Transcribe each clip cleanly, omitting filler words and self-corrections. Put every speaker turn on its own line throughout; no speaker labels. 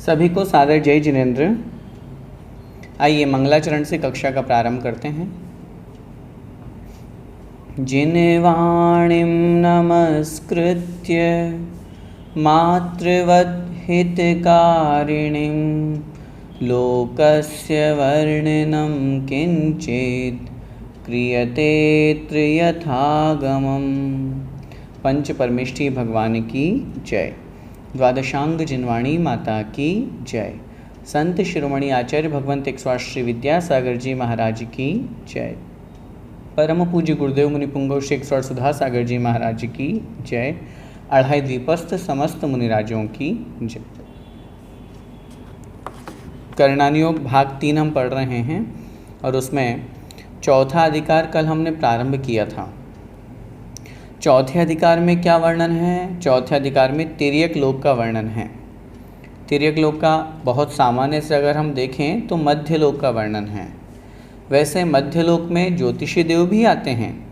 सभी को सादर जय जिनेंद्र। आइए मंगलाचरण से कक्षा का प्रारंभ करते हैं। जिनवाणीं नमस्कृत्य मातृवत् हितकारिणीं लोकस्य वर्णनं किंचित् क्रियते त्रियथागमम्। पंच परमेष्ठी भगवान की जय। द्वादशांग जिनवाणी माता की जय। संत शिरोमणि आचार्य भगवंत 108 श्री विद्यासागर जी महाराज की जय। परम पूज्य गुरुदेव मुनि पुंगव श्री 108 सुधा सागर जी महाराज की जय। अढ़ाई द्वीपस्थ समस्त मुनिराजों की जय। करणानियोग भाग 3 हम पढ़ रहे हैं और उसमें चौथा अधिकार कल हमने प्रारंभ किया था। चौथे अधिकार में क्या वर्णन है? चौथे अधिकार में तिर्यक लोक का वर्णन है। तिर्यक लोक का बहुत सामान्य से अगर हम देखें तो मध्य लोक का वर्णन है। वैसे मध्य लोक में ज्योतिषी देव भी आते हैं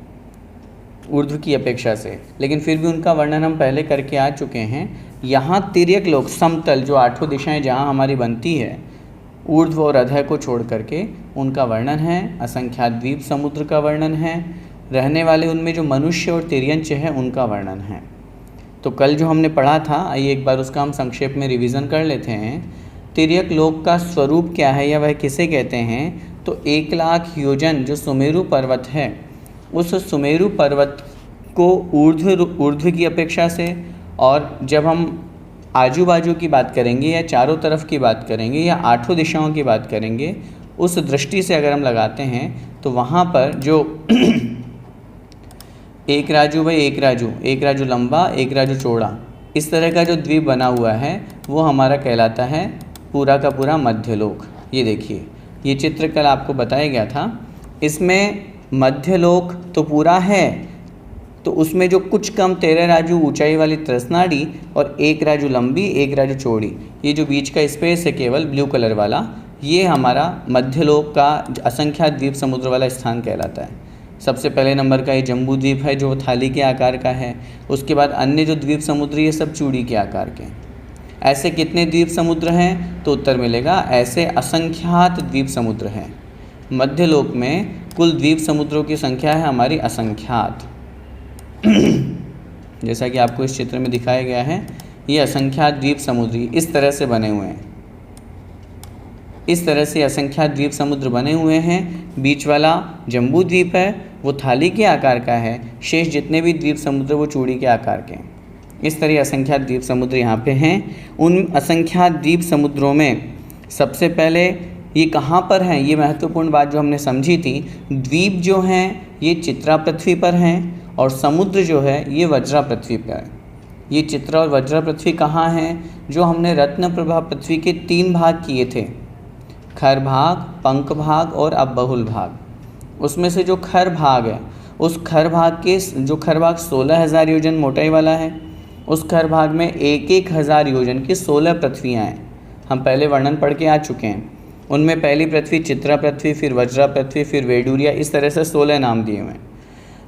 ऊर्ध्व की अपेक्षा से, लेकिन फिर भी उनका वर्णन हम पहले करके आ चुके हैं। यहाँ तिर्यक लोक समतल जो आठों दिशाएं जहाँ हमारी बनती है ऊर्ध्व और अधः को छोड़ करके उनका वर्णन है। असंख्यात द्वीप समुद्र का वर्णन है। रहने वाले उनमें जो मनुष्य और तिर्यंच है उनका वर्णन है। तो कल जो हमने पढ़ा था, आइए एक बार उसका हम संक्षेप में रिवीजन कर लेते हैं। तिर्यक लोक का स्वरूप क्या है या वह किसे कहते हैं? तो 1,00,000 योजन जो सुमेरु पर्वत है, उस सुमेरु पर्वत को ऊर्ध्व की अपेक्षा से, और जब हम आजू बाजू की बात करेंगे या चारों तरफ की बात करेंगे या आठों दिशाओं की बात करेंगे, उस दृष्टि से अगर हम लगाते हैं तो वहाँ पर जो एक राजू भाई एक राजू लंबा एक राजू चौड़ा, इस तरह का जो द्वीप बना हुआ है वो हमारा कहलाता है पूरा का पूरा मध्यलोक। ये देखिए, ये चित्र कल आपको बताया गया था। इसमें मध्यलोक तो पूरा है, तो उसमें जो कुछ कम 13 राजू ऊंचाई वाली त्रसनाडी और एक राजू लंबी एक राजू चौड़ी, ये जो बीच का स्पेस है केवल ब्लू कलर वाला, ये हमारा मध्यलोक का असंख्यात द्वीप समुद्र वाला स्थान कहलाता है। सबसे पहले नंबर का ये जम्बू द्वीप है जो थाली के आकार का है। उसके बाद अन्य जो द्वीप समुद्र ये सब चूड़ी के आकार के। ऐसे कितने द्वीप समुद्र हैं? तो उत्तर मिलेगा ऐसे असंख्यात द्वीप समुद्र हैं। मध्यलोक में कुल द्वीप समुद्रों की संख्या है हमारी असंख्यात। जैसा कि आपको इस चित्र में दिखाया गया है, ये असंख्यात द्वीप समुद्र इस तरह से बने हुए हैं। इस तरह से असंख्यात द्वीप समुद्र बने हुए हैं। बीच वाला जम्बू द्वीप है वो थाली के आकार का है। शेष जितने भी द्वीप समुद्र वो चूड़ी के आकार के हैं। इस तरह असंख्यात द्वीप समुद्र यहाँ पे हैं। उन असंख्यात द्वीप समुद्रों में सबसे पहले ये कहाँ पर हैं, ये महत्वपूर्ण बात जो हमने समझी थी। द्वीप जो हैं ये चित्रा पृथ्वी पर हैं और समुद्र जो है ये वज्रा पृथ्वी पर है। ये चित्रा और वज्रा पृथ्वी कहाँ हैं? जो हमने रत्न प्रभा पृथ्वी के 3 भाग किए थे, खर भाग, पंख भाग और अब बहुल भाग। उसमें से जो खर भाग है, उस खर भाग के जो खर भाग 16,000 योजन मोटाई वाला है, उस खर भाग में 1,000 योजन की 16 पृथ्वियाँ हैं। हम पहले वर्णन पढ़ के आ चुके हैं। उनमें पहली पृथ्वी चित्रा पृथ्वी, फिर वज्रा पृथ्वी, फिर वेडूरिया, इस तरह से 16 नाम दिए हुए हैं।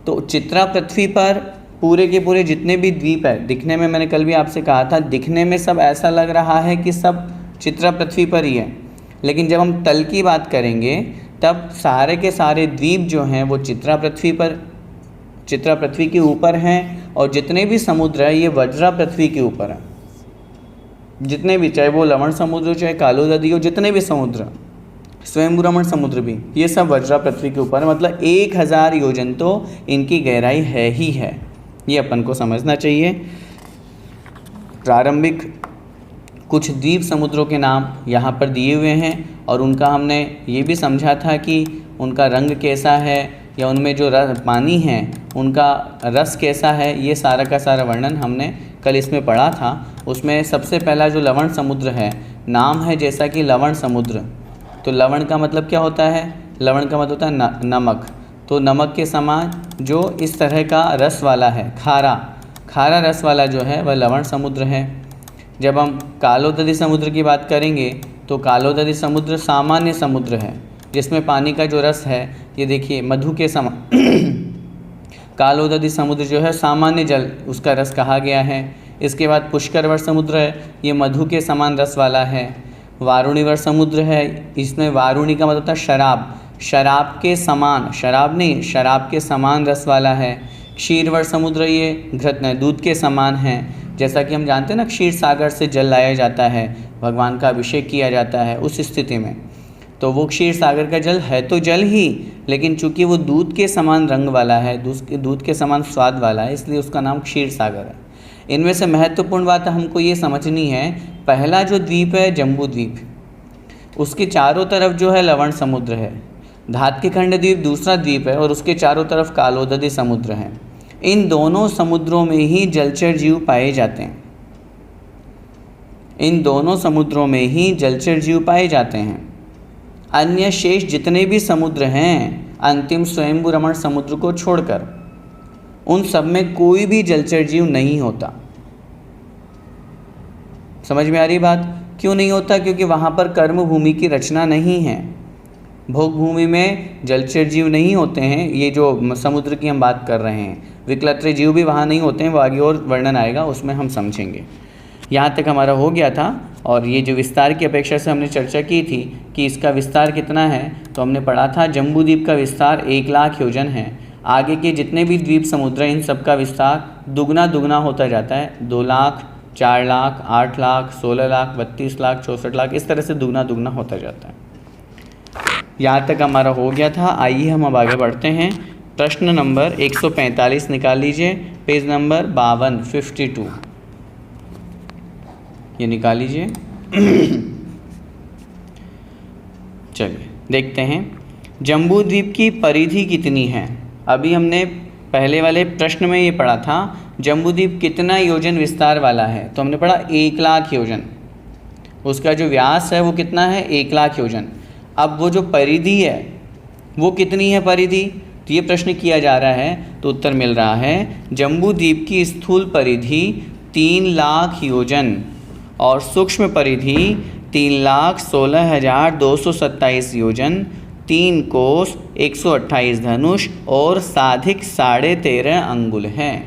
तो चित्रा पृथ्वी पर पूरे के पूरे जितने भी द्वीप है, दिखने में मैंने कल भी आपसे कहा था, दिखने में सब ऐसा लग रहा है कि सब चित्रा पृथ्वी पर ही है, लेकिन जब हम तल की बात करेंगे तब सारे के सारे द्वीप जो हैं वो चित्रा पृथ्वी के ऊपर हैं, और जितने भी समुद्र है ये वज्रा पृथ्वी के ऊपर है। जितने भी, चाहे वो लवण समुद्र, चाहे कालो नदी हो, जितने भी समुद्र, स्वयं रमण समुद्र भी, ये सब वज्रा पृथ्वी के ऊपर है। मतलब 1,000 योजन तो इनकी गहराई है ही है। ये अपन को समझना चाहिए। प्रारंभिक कुछ द्वीप समुद्रों के नाम यहाँ पर दिए हुए हैं और उनका हमने ये भी समझा था कि उनका रंग कैसा है या उनमें जो पानी है उनका रस कैसा है। ये सारा का सारा वर्णन हमने कल इसमें पढ़ा था। उसमें सबसे पहला जो लवण समुद्र है, नाम है जैसा कि लवण समुद्र, तो लवण का मतलब क्या होता है? लवण का मतलब होता है नमक। तो नमक के समान जो इस तरह का रस वाला है, खारा रस वाला जो है वह लवण समुद्र है। जब हम कालोदरी समुद्र की बात करेंगे तो कालोदरी समुद्र सामान्य समुद्र है जिसमें पानी का जो रस है, ये देखिए मधु के समान कालोदरी समुद्र जो है सामान्य जल उसका रस कहा गया है। इसके बाद पुष्करवर समुद्र है, ये मधु के समान रस वाला है। वारुणीवर समुद्र है, इसमें वारुणी का मतलब होता है शराब, शराब के समान, शराब नहीं, शराब के समान रस वाला है। क्षीरवर समुद्र ये दूध के समान है। जैसा कि हम जानते हैं ना, क्षीर सागर से जल लाया जाता है, भगवान का अभिषेक किया जाता है उस स्थिति में, तो वो क्षीर सागर का जल है तो जल ही, लेकिन चूंकि वो दूध के समान रंग वाला है, दूध के समान स्वाद वाला है, इसलिए उसका नाम क्षीर सागर है। इनमें से महत्वपूर्ण बात हमको ये समझनी है, पहला जो द्वीप है जम्बू द्वीप, उसके चारों तरफ जो है लवण समुद्र है। धात्किखंड द्वीप दूसरा द्वीप है और उसके चारों तरफ कालोदधी समुद्र है। इन दोनों समुद्रों में ही जलचर जीव पाए जाते हैं, इन दोनों समुद्रों में ही जलचर जीव पाए जाते हैं। अन्य शेष जितने भी समुद्र हैं, अंतिम स्वयंभू रमण समुद्र को छोड़कर, उन सब में कोई भी जलचर जीव नहीं होता। समझ में आ रही बात? क्यों नहीं होता? क्योंकि वहाँ पर कर्म भूमि की रचना नहीं है। भोग भूमि में जलचर जीव नहीं होते हैं, ये जो समुद्र की हम बात कर रहे हैं। विकलत्र जीव भी वहाँ नहीं होते हैं, वो आगे और वर्णन आएगा, उसमें हम समझेंगे। यहाँ तक हमारा हो गया था। और ये जो विस्तार की अपेक्षा से हमने चर्चा की थी कि इसका विस्तार कितना है, तो हमने पढ़ा था जम्बू द्वीप का विस्तार 1 लाख योजन है। आगे के जितने भी द्वीप समुद्र हैं, इन सब का विस्तार दुगना होता जाता है। 2 लाख, 4 लाख, 8 लाख, 16 लाख, 32 लाख, 64 लाख, इस तरह से दुगना होता जाता है। यहाँ तक हमारा हो गया था। आइए हम अब आगे बढ़ते हैं। प्रश्न नंबर 145 निकाल लीजिए, पेज नंबर 52, 52 ये निकाल लीजिए। चलिए देखते हैं, जम्बू द्वीप की परिधि कितनी है। अभी हमने पहले वाले प्रश्न में ये पढ़ा था जम्बू द्वीप कितना योजन विस्तार वाला है, तो हमने पढ़ा 1 लाख योजन। उसका जो व्यास है वो कितना है, 1 लाख योजन। अब वो जो परिधि है वो कितनी है परिधि, तो ये प्रश्न किया जा रहा है, तो उत्तर मिल रहा है जम्बू द्वीप की स्थूल परिधि 3 लाख योजन और सूक्ष्म परिधि 3,16,227 योजन, 3 कोस, 128 धनुष और साधिक 13.5 अंगुल है।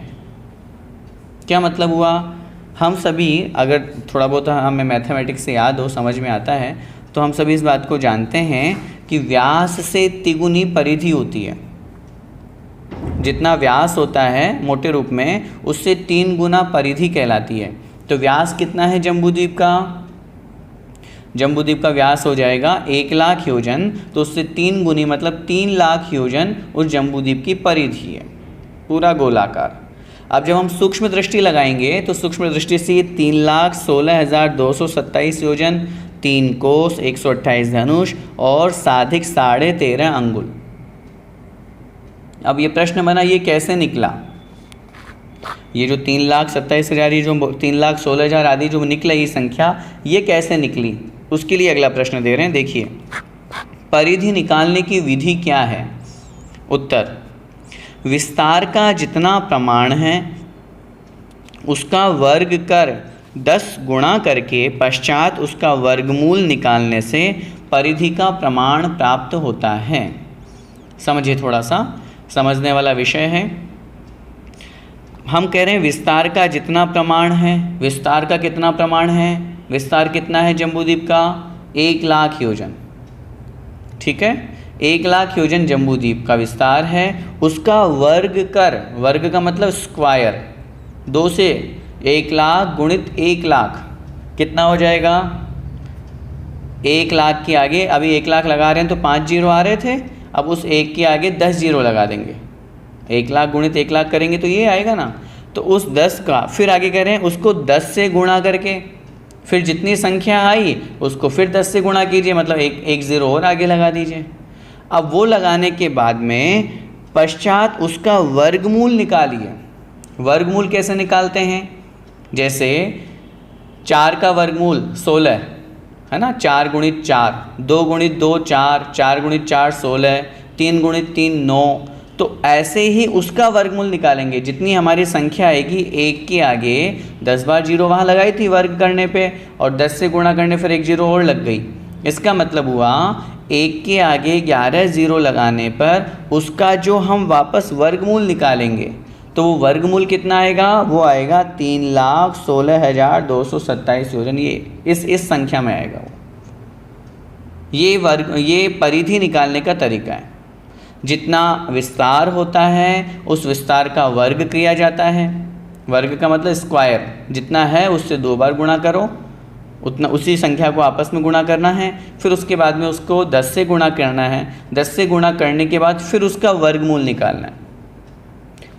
क्या मतलब हुआ? हम सभी, अगर थोड़ा बहुत हमें मैथमेटिक्स से याद हो, समझ में आता है, तो हम सभी इस बात को जानते हैं कि व्यास से तिगुनी परिधि होती है। जितना व्यास होता है मोटे रूप में, उससे 3 गुना परिधि कहलाती है। तो व्यास कितना है जम्बू द्वीप का? जम्बू द्वीप का व्यास हो जाएगा 1 लाख योजन, तो उससे 3 गुनी मतलब 3 लाख योजन उस जम्बू द्वीप की परिधि है, पूरा गोलाकार। अब जब हम सूक्ष्म दृष्टि लगाएंगे तो सूक्ष्म दृष्टि से ये 3,16,227 योजन, 3 कोस, 128 धनुष और साधिक 13.5 अंगुल। अब ये प्रश्न बना, ये कैसे निकला? ये जो 3,27,000, ये जो 3,16,000 आदि जो निकला ये संख्या, ये कैसे निकली, उसके लिए अगला प्रश्न दे रहे हैं। देखिए, परिधि निकालने की विधि क्या है? उत्तर, विस्तार का जितना प्रमाण है उसका वर्ग कर 10 गुणा करके पश्चात उसका वर्गमूल निकालने से परिधि का प्रमाण प्राप्त होता है। समझिए, थोड़ा सा समझने वाला विषय है। हम कह रहे हैं विस्तार का जितना प्रमाण है, विस्तार का कितना प्रमाण है, विस्तार कितना है जम्बू द्वीप का? 1 लाख योजन। ठीक है, 1 लाख योजन जम्बू द्वीप का विस्तार है। उसका वर्ग कर, वर्ग का मतलब स्क्वायर, 2 से 1 लाख गुणित 1 लाख कितना हो जाएगा? 1 लाख के आगे अभी 1 लाख लगा रहे हैं तो 5 जीरो आ रहे थे, अब उस 1 के आगे 10 जीरो लगा देंगे। 1 लाख गुणित 1 लाख करेंगे तो ये आएगा ना। तो उस 10 का फिर आगे कह रहे हैं उसको 10 से गुणा करके, फिर जितनी संख्या आई उसको फिर 10 से गुणा कीजिए, मतलब एक जीरो और आगे लगा दीजिए। अब वो लगाने के बाद में पश्चात उसका वर्गमूल निकालिए। वर्गमूल कैसे निकालते हैं? जैसे 4 का वर्गमूल 16 है ना, 4 गुणित 4, 2 गुणित 2 4, 4 गुणित 4 16, 3 गुणित 3 9। तो ऐसे ही उसका वर्गमूल निकालेंगे। जितनी हमारी संख्या आएगी, 1 के आगे 10 बार जीरो वहाँ लगाई थी वर्ग करने पे, और 10 से गुणा करने फिर 1 जीरो और लग गई। इसका मतलब हुआ 1 के आगे 11 जीरो लगाने पर उसका जो हम वापस वर्गमूल निकालेंगे तो वो वर्गमूल कितना आएगा? वो आएगा 3,16,227 योजन। ये इस संख्या में आएगा वो। ये परिधि निकालने का तरीका है। जितना विस्तार होता है उस विस्तार का वर्ग किया जाता है। वर्ग का मतलब स्क्वायर, जितना है उससे 2 बार गुणा करो, उतना उसी संख्या को आपस में गुणा करना है। फिर उसके बाद में उसको 10 से गुणा करना है। 10 से गुणा करने के बाद फिर उसका वर्गमूल निकालना है।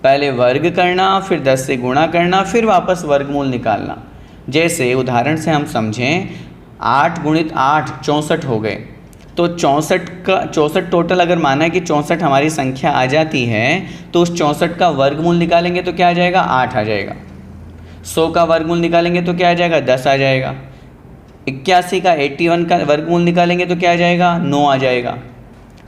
पहले वर्ग करना, फिर 10 से गुणा करना, फिर वापस वर्गमूल निकालना। जैसे उदाहरण से हम समझें, 8 × 8 64 हो गए। तो 64 टोटल अगर माना है कि 64 हमारी संख्या आ जाती है, तो उस 64 का वर्गमूल निकालेंगे तो क्या आ जाएगा? 8 आ जाएगा। 100 का वर्गमूल निकालेंगे तो क्या आ जाएगा? 10 आ जाएगा। 81 का 81 का वर्गमूल निकालेंगे तो क्या आ जाएगा? 9 आ जाएगा।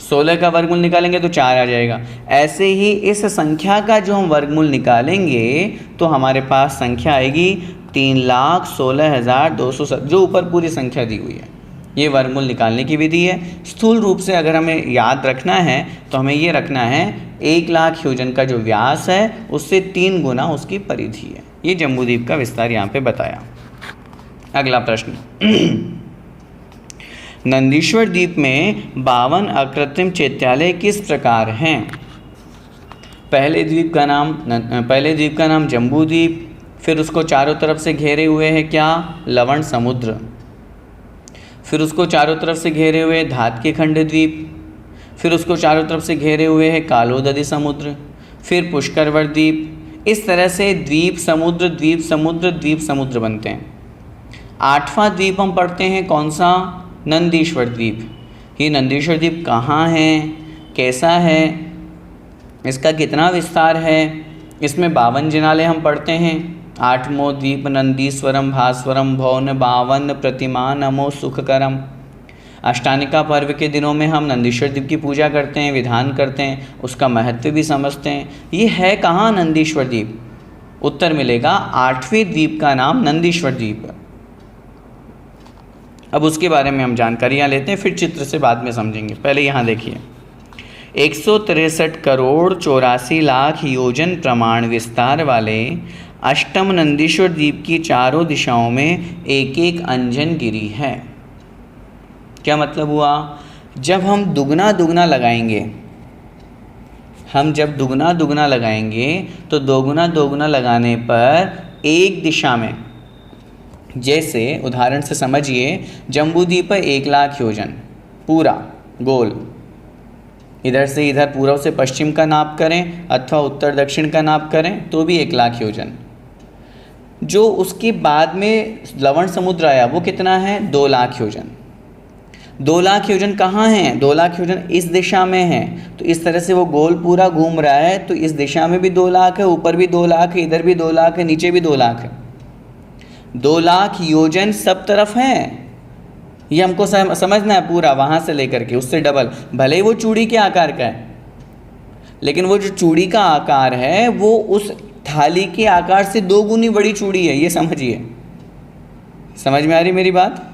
16 का वर्गमूल निकालेंगे तो 4 आ जाएगा। ऐसे ही इस संख्या का जो हम वर्गमूल निकालेंगे तो हमारे पास संख्या आएगी 3,16,207, जो ऊपर पूरी संख्या दी हुई है। ये वर्गमूल निकालने की विधि है। स्थूल रूप से अगर हमें याद रखना है तो हमें ये रखना है 1,00,000 योजन का जो व्यास है उससे 3 गुना उसकी परिधि है। ये जम्बूद्वीप का विस्तार यहाँ पे बताया। अगला प्रश्न, नंदीश्वर द्वीप में 52 अकृत्रिम चैत्यालय किस प्रकार हैं? पहले द्वीप का नाम जम्बूद्वीप, फिर उसको चारों तरफ से घेरे हुए है क्या? लवण समुद्र। फिर उसको चारों तरफ से घेरे हुए धात के खंड द्वीप, फिर उसको चारों तरफ से घेरे हुए है कालोदधी समुद्र, फिर पुष्करवत द्वीप। इस तरह से द्वीप समुद्र द्वीप समुद्र द्वीप समुद्र बनते हैं। 8वां द्वीप हम पढ़ते हैं कौन सा? नंदीश्वर द्वीप। ये नंदीश्वर द्वीप कहाँ है, कैसा है, इसका कितना विस्तार है? इसमें 52 जिनालय हम पढ़ते हैं। 8मो द्वीप नंदीश्वरम भास्वरम भवन 52 प्रतिमा नमो सुखकरम। अष्टानिका पर्व के दिनों में हम नंदीश्वर द्वीप की पूजा करते हैं, विधान करते हैं, उसका महत्व भी समझते हैं। ये है कहाँ नंदीश्वर द्वीप? उत्तर मिलेगा 8वें द्वीप का नाम नंदीश्वर द्वीप। अब उसके बारे में हम जानकारियाँ लेते हैं, फिर चित्र से बाद में समझेंगे। पहले यहाँ देखिए, 163 करोड़ 84 लाख योजन प्रमाण विस्तार वाले अष्टम नंदीश्वर द्वीप की चारों दिशाओं में एक एक अंजन गिरी है। क्या मतलब हुआ? जब हम दुगना दुगना लगाएंगे, जब दुगना लगाएंगे तो दोगुना दोगुना लगाने पर एक दिशा में, जैसे उदाहरण से समझिए, जम्बूद्वीप पर 1,00,000 योजन पूरा गोल, इधर से इधर पूर्व से पश्चिम का नाप करें अथवा उत्तर दक्षिण का नाप करें तो भी 1,00,000 योजन। जो उसके बाद में लवण समुद्र आया वो कितना है? 2,00,000 योजन। 2,00,000 योजन कहाँ हैं? 2,00,000 योजन इस दिशा में है। तो इस तरह से वो गोल पूरा घूम रहा है, तो इस दिशा में भी 2,00,000 है, ऊपर भी 2,00,000 है, इधर भी 2,00,000 है, नीचे भी 2,00,000 है। 2,00,000 योजन सब तरफ हैं। ये हमको समझना है पूरा, वहाँ से लेकर के उससे डबल। भले ही वो चूड़ी के आकार का है, लेकिन वो जो चूड़ी का आकार है वो उस थाली के आकार से 2 गुनी बड़ी चूड़ी है। ये समझिए, समझ में आ रही मेरी बात?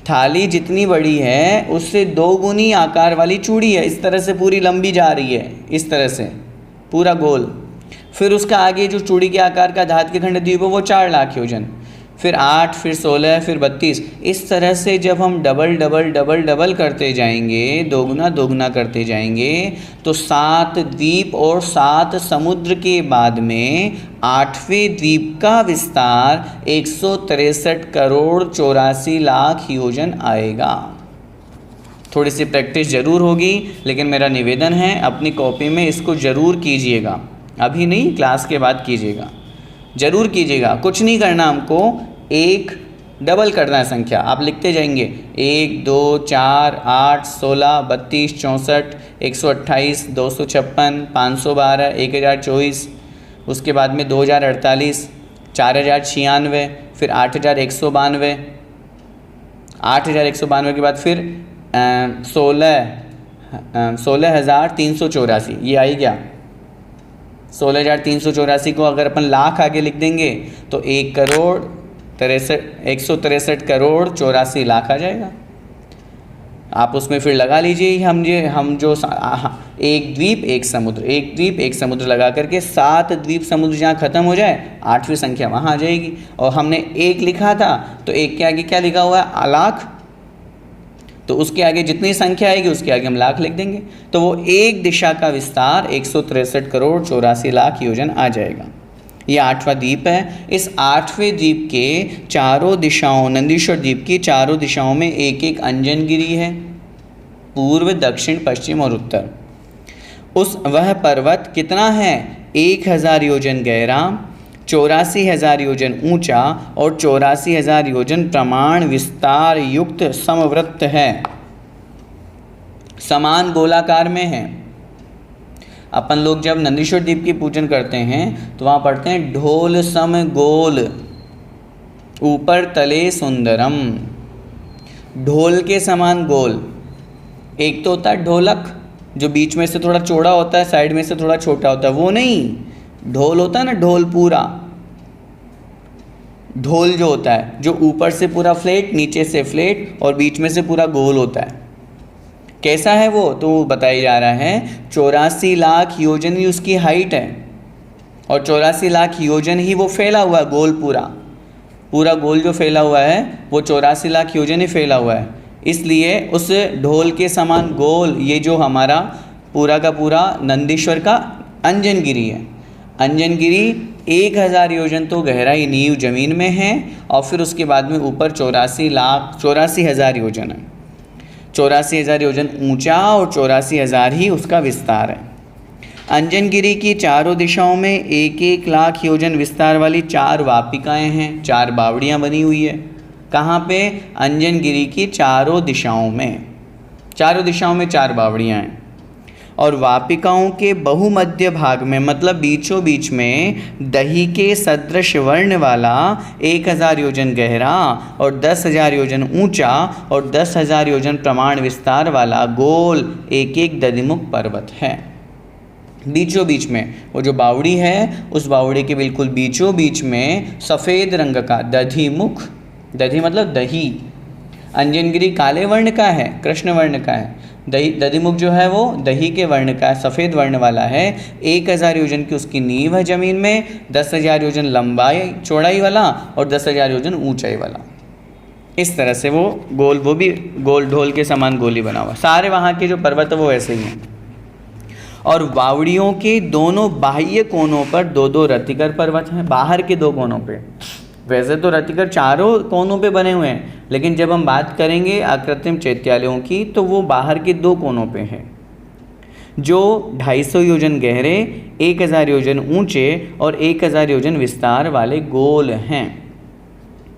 थाली जितनी बड़ी है उससे 2 गुनी आकार वाली चूड़ी है। इस तरह से पूरी लंबी जा रही है, इस तरह से पूरा गोल। फिर उसका आगे जो चूड़ी के आकार का धात के खंड द्वीप है वो 4,00,000 योजन, फिर 8, फिर 16, फिर 32। इस तरह से जब हम डबल डबल डबल डबल करते जाएंगे, दोगुना दोगुना करते जाएंगे, तो 7 द्वीप और 7 समुद्र के बाद में 8वें द्वीप का विस्तार 163 करोड़ 84 लाख योजन आएगा। थोड़ी सी प्रैक्टिस ज़रूर होगी, लेकिन मेरा निवेदन है अपनी कॉपी में इसको ज़रूर कीजिएगा। अभी नहीं, क्लास के बाद कीजिएगा, ज़रूर कीजिएगा। कुछ नहीं करना, हमको एक डबल करना है संख्या। आप लिखते जाएंगे 1, 2, 4, 8, 16, 32, 64, 128, 256, 512, 1024, उसके बाद में 2048, 4096, फिर 8192, 8192 के बाद फिर 16,384। ये आई क्या? 16,384 को अगर अपन लाख आगे लिख देंगे तो 163 करोड़ 84 लाख आ जाएगा। आप उसमें फिर लगा लीजिए हम जो एक द्वीप एक समुद्र, एक द्वीप एक समुद्र लगा करके 7 द्वीप समुद्र जहाँ ख़त्म हो जाए 8वीं संख्या वहाँ आ जाएगी। और हमने 1 लिखा था तो 1 के आगे क्या लिखा हुआ है, लाख, तो उसके आगे जितनी संख्या आएगी उसके आगे हम लाख लिख देंगे, तो वो एक दिशा का विस्तार 163 करोड़ 84 लाख योजन आ जाएगा। ये 8वां द्वीप है। इस 8वें द्वीप के चारों दिशाओं, नंदीश्वर द्वीप की चारों दिशाओं में एक एक अंजनगिरी है, पूर्व दक्षिण पश्चिम और उत्तर। वह पर्वत कितना है, 1000 योजन गहरा, 84,000 योजन ऊंचा और 84,000 योजन प्रमाण विस्तार युक्त समवृत्त है, समान गोलाकार में है। अपन लोग जब नंदीश्वर द्वीप की पूजन करते हैं तो वहाँ पढ़ते हैं ढोल सम गोल ऊपर तले सुंदरम, ढोल के समान गोल। एक तो होता है ढोलक जो बीच में से थोड़ा चौड़ा होता है, साइड में से थोड़ा छोटा होता है, वो नहीं, ढोल होता है ना, ढोल पूरा, ढोल जो होता है जो ऊपर से पूरा फ्लैट, नीचे से फ्लैट और बीच में से पूरा गोल होता है। कैसा है वो, तो वो बताया जा रहा है 84 लाख योजन ही उसकी हाइट है और 84 लाख योजन ही वो फैला हुआ है, गोल पूरा गोल जो फैला हुआ है वो 84 लाख योजन ही फैला हुआ है। इसलिए उस ढोल के समान गोल ये जो हमारा पूरा का पूरा नंदीश्वर का अंजनगिरी है। अंजनगिरी 1000 योजन तो गहराई नींव जमीन में है और फिर उसके बाद में ऊपर 84,000 योजन है, 84,000 योजन ऊंचा और 84,000 ही उसका विस्तार है। अंजनगिरी की चारों दिशाओं में 1-1 लाख योजन विस्तार वाली 4 वापिकाएं हैं, 4 बावड़ियां बनी हुई है। कहाँ पे, अंजनगिरी की चारों दिशाओं में 4 बावड़ियां हैं और वापिकाओं के बहुमध्य भाग में, मतलब बीचों बीच में दही के सदृश वर्ण वाला 1000 योजन गहरा और 10,000 योजन ऊंचा और 10,000 योजन प्रमाण विस्तार वाला गोल एक दधिमुख पर्वत है। बीचों बीच में वो जो बावड़ी है उस बावड़ी के बिल्कुल बीचों बीच में सफ़ेद रंग का दधिमुख, दधी मतलब दही, अंजनगिरी काले वर्ण का है, कृष्ण वर्ण का है, दधिमुख जो है वो दही के वर्ण का सफ़ेद वर्ण वाला है। 1000 योजन की उसकी नींव है ज़मीन में, 10,000 योजन लंबाई चौड़ाई वाला और 10,000 योजन ऊंचाई वाला। इस तरह से वो गोल, वो भी गोल ढोल के समान गोली बना हुआ। सारे वहाँ के जो पर्वत है वो ऐसे ही हैं। और बावड़ियों के दोनों बाह्य कोनों पर 2-2 रतिकर पर्वत हैं, बाहर के 2 कोनों पे। वैसे तो रतिकर चारों कोनों पे बने हुए हैं, लेकिन जब हम बात करेंगे अकृत्रिम चैत्यालयों की तो वो बाहर के 2 कोनों पे हैं, जो 250 योजन गहरे, 1000 योजन ऊंचे और 1000 योजन विस्तार वाले गोल हैं।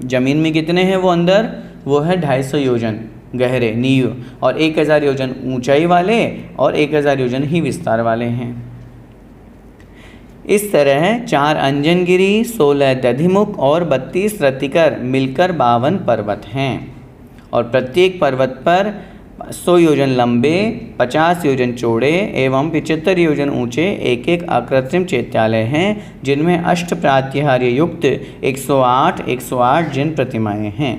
जमीन में कितने हैं वो अंदर, वो है 250 योजन गहरे नींव और 1000 योजन ऊंचाई वाले और 1000 योजन ही विस्तार वाले हैं। इस तरह 4 अंजनगिरी, 16 दधिमुख और 32 रतिकर मिलकर 52 पर्वत हैं और प्रत्येक पर्वत पर 100 योजन लंबे, 50 योजन चौड़े एवं 75 योजन ऊंचे एक अकृत्रिम चैत्यालय हैं, जिनमें अष्ट प्रात्याहार्य युक्त 108 जिन प्रतिमाएं हैं।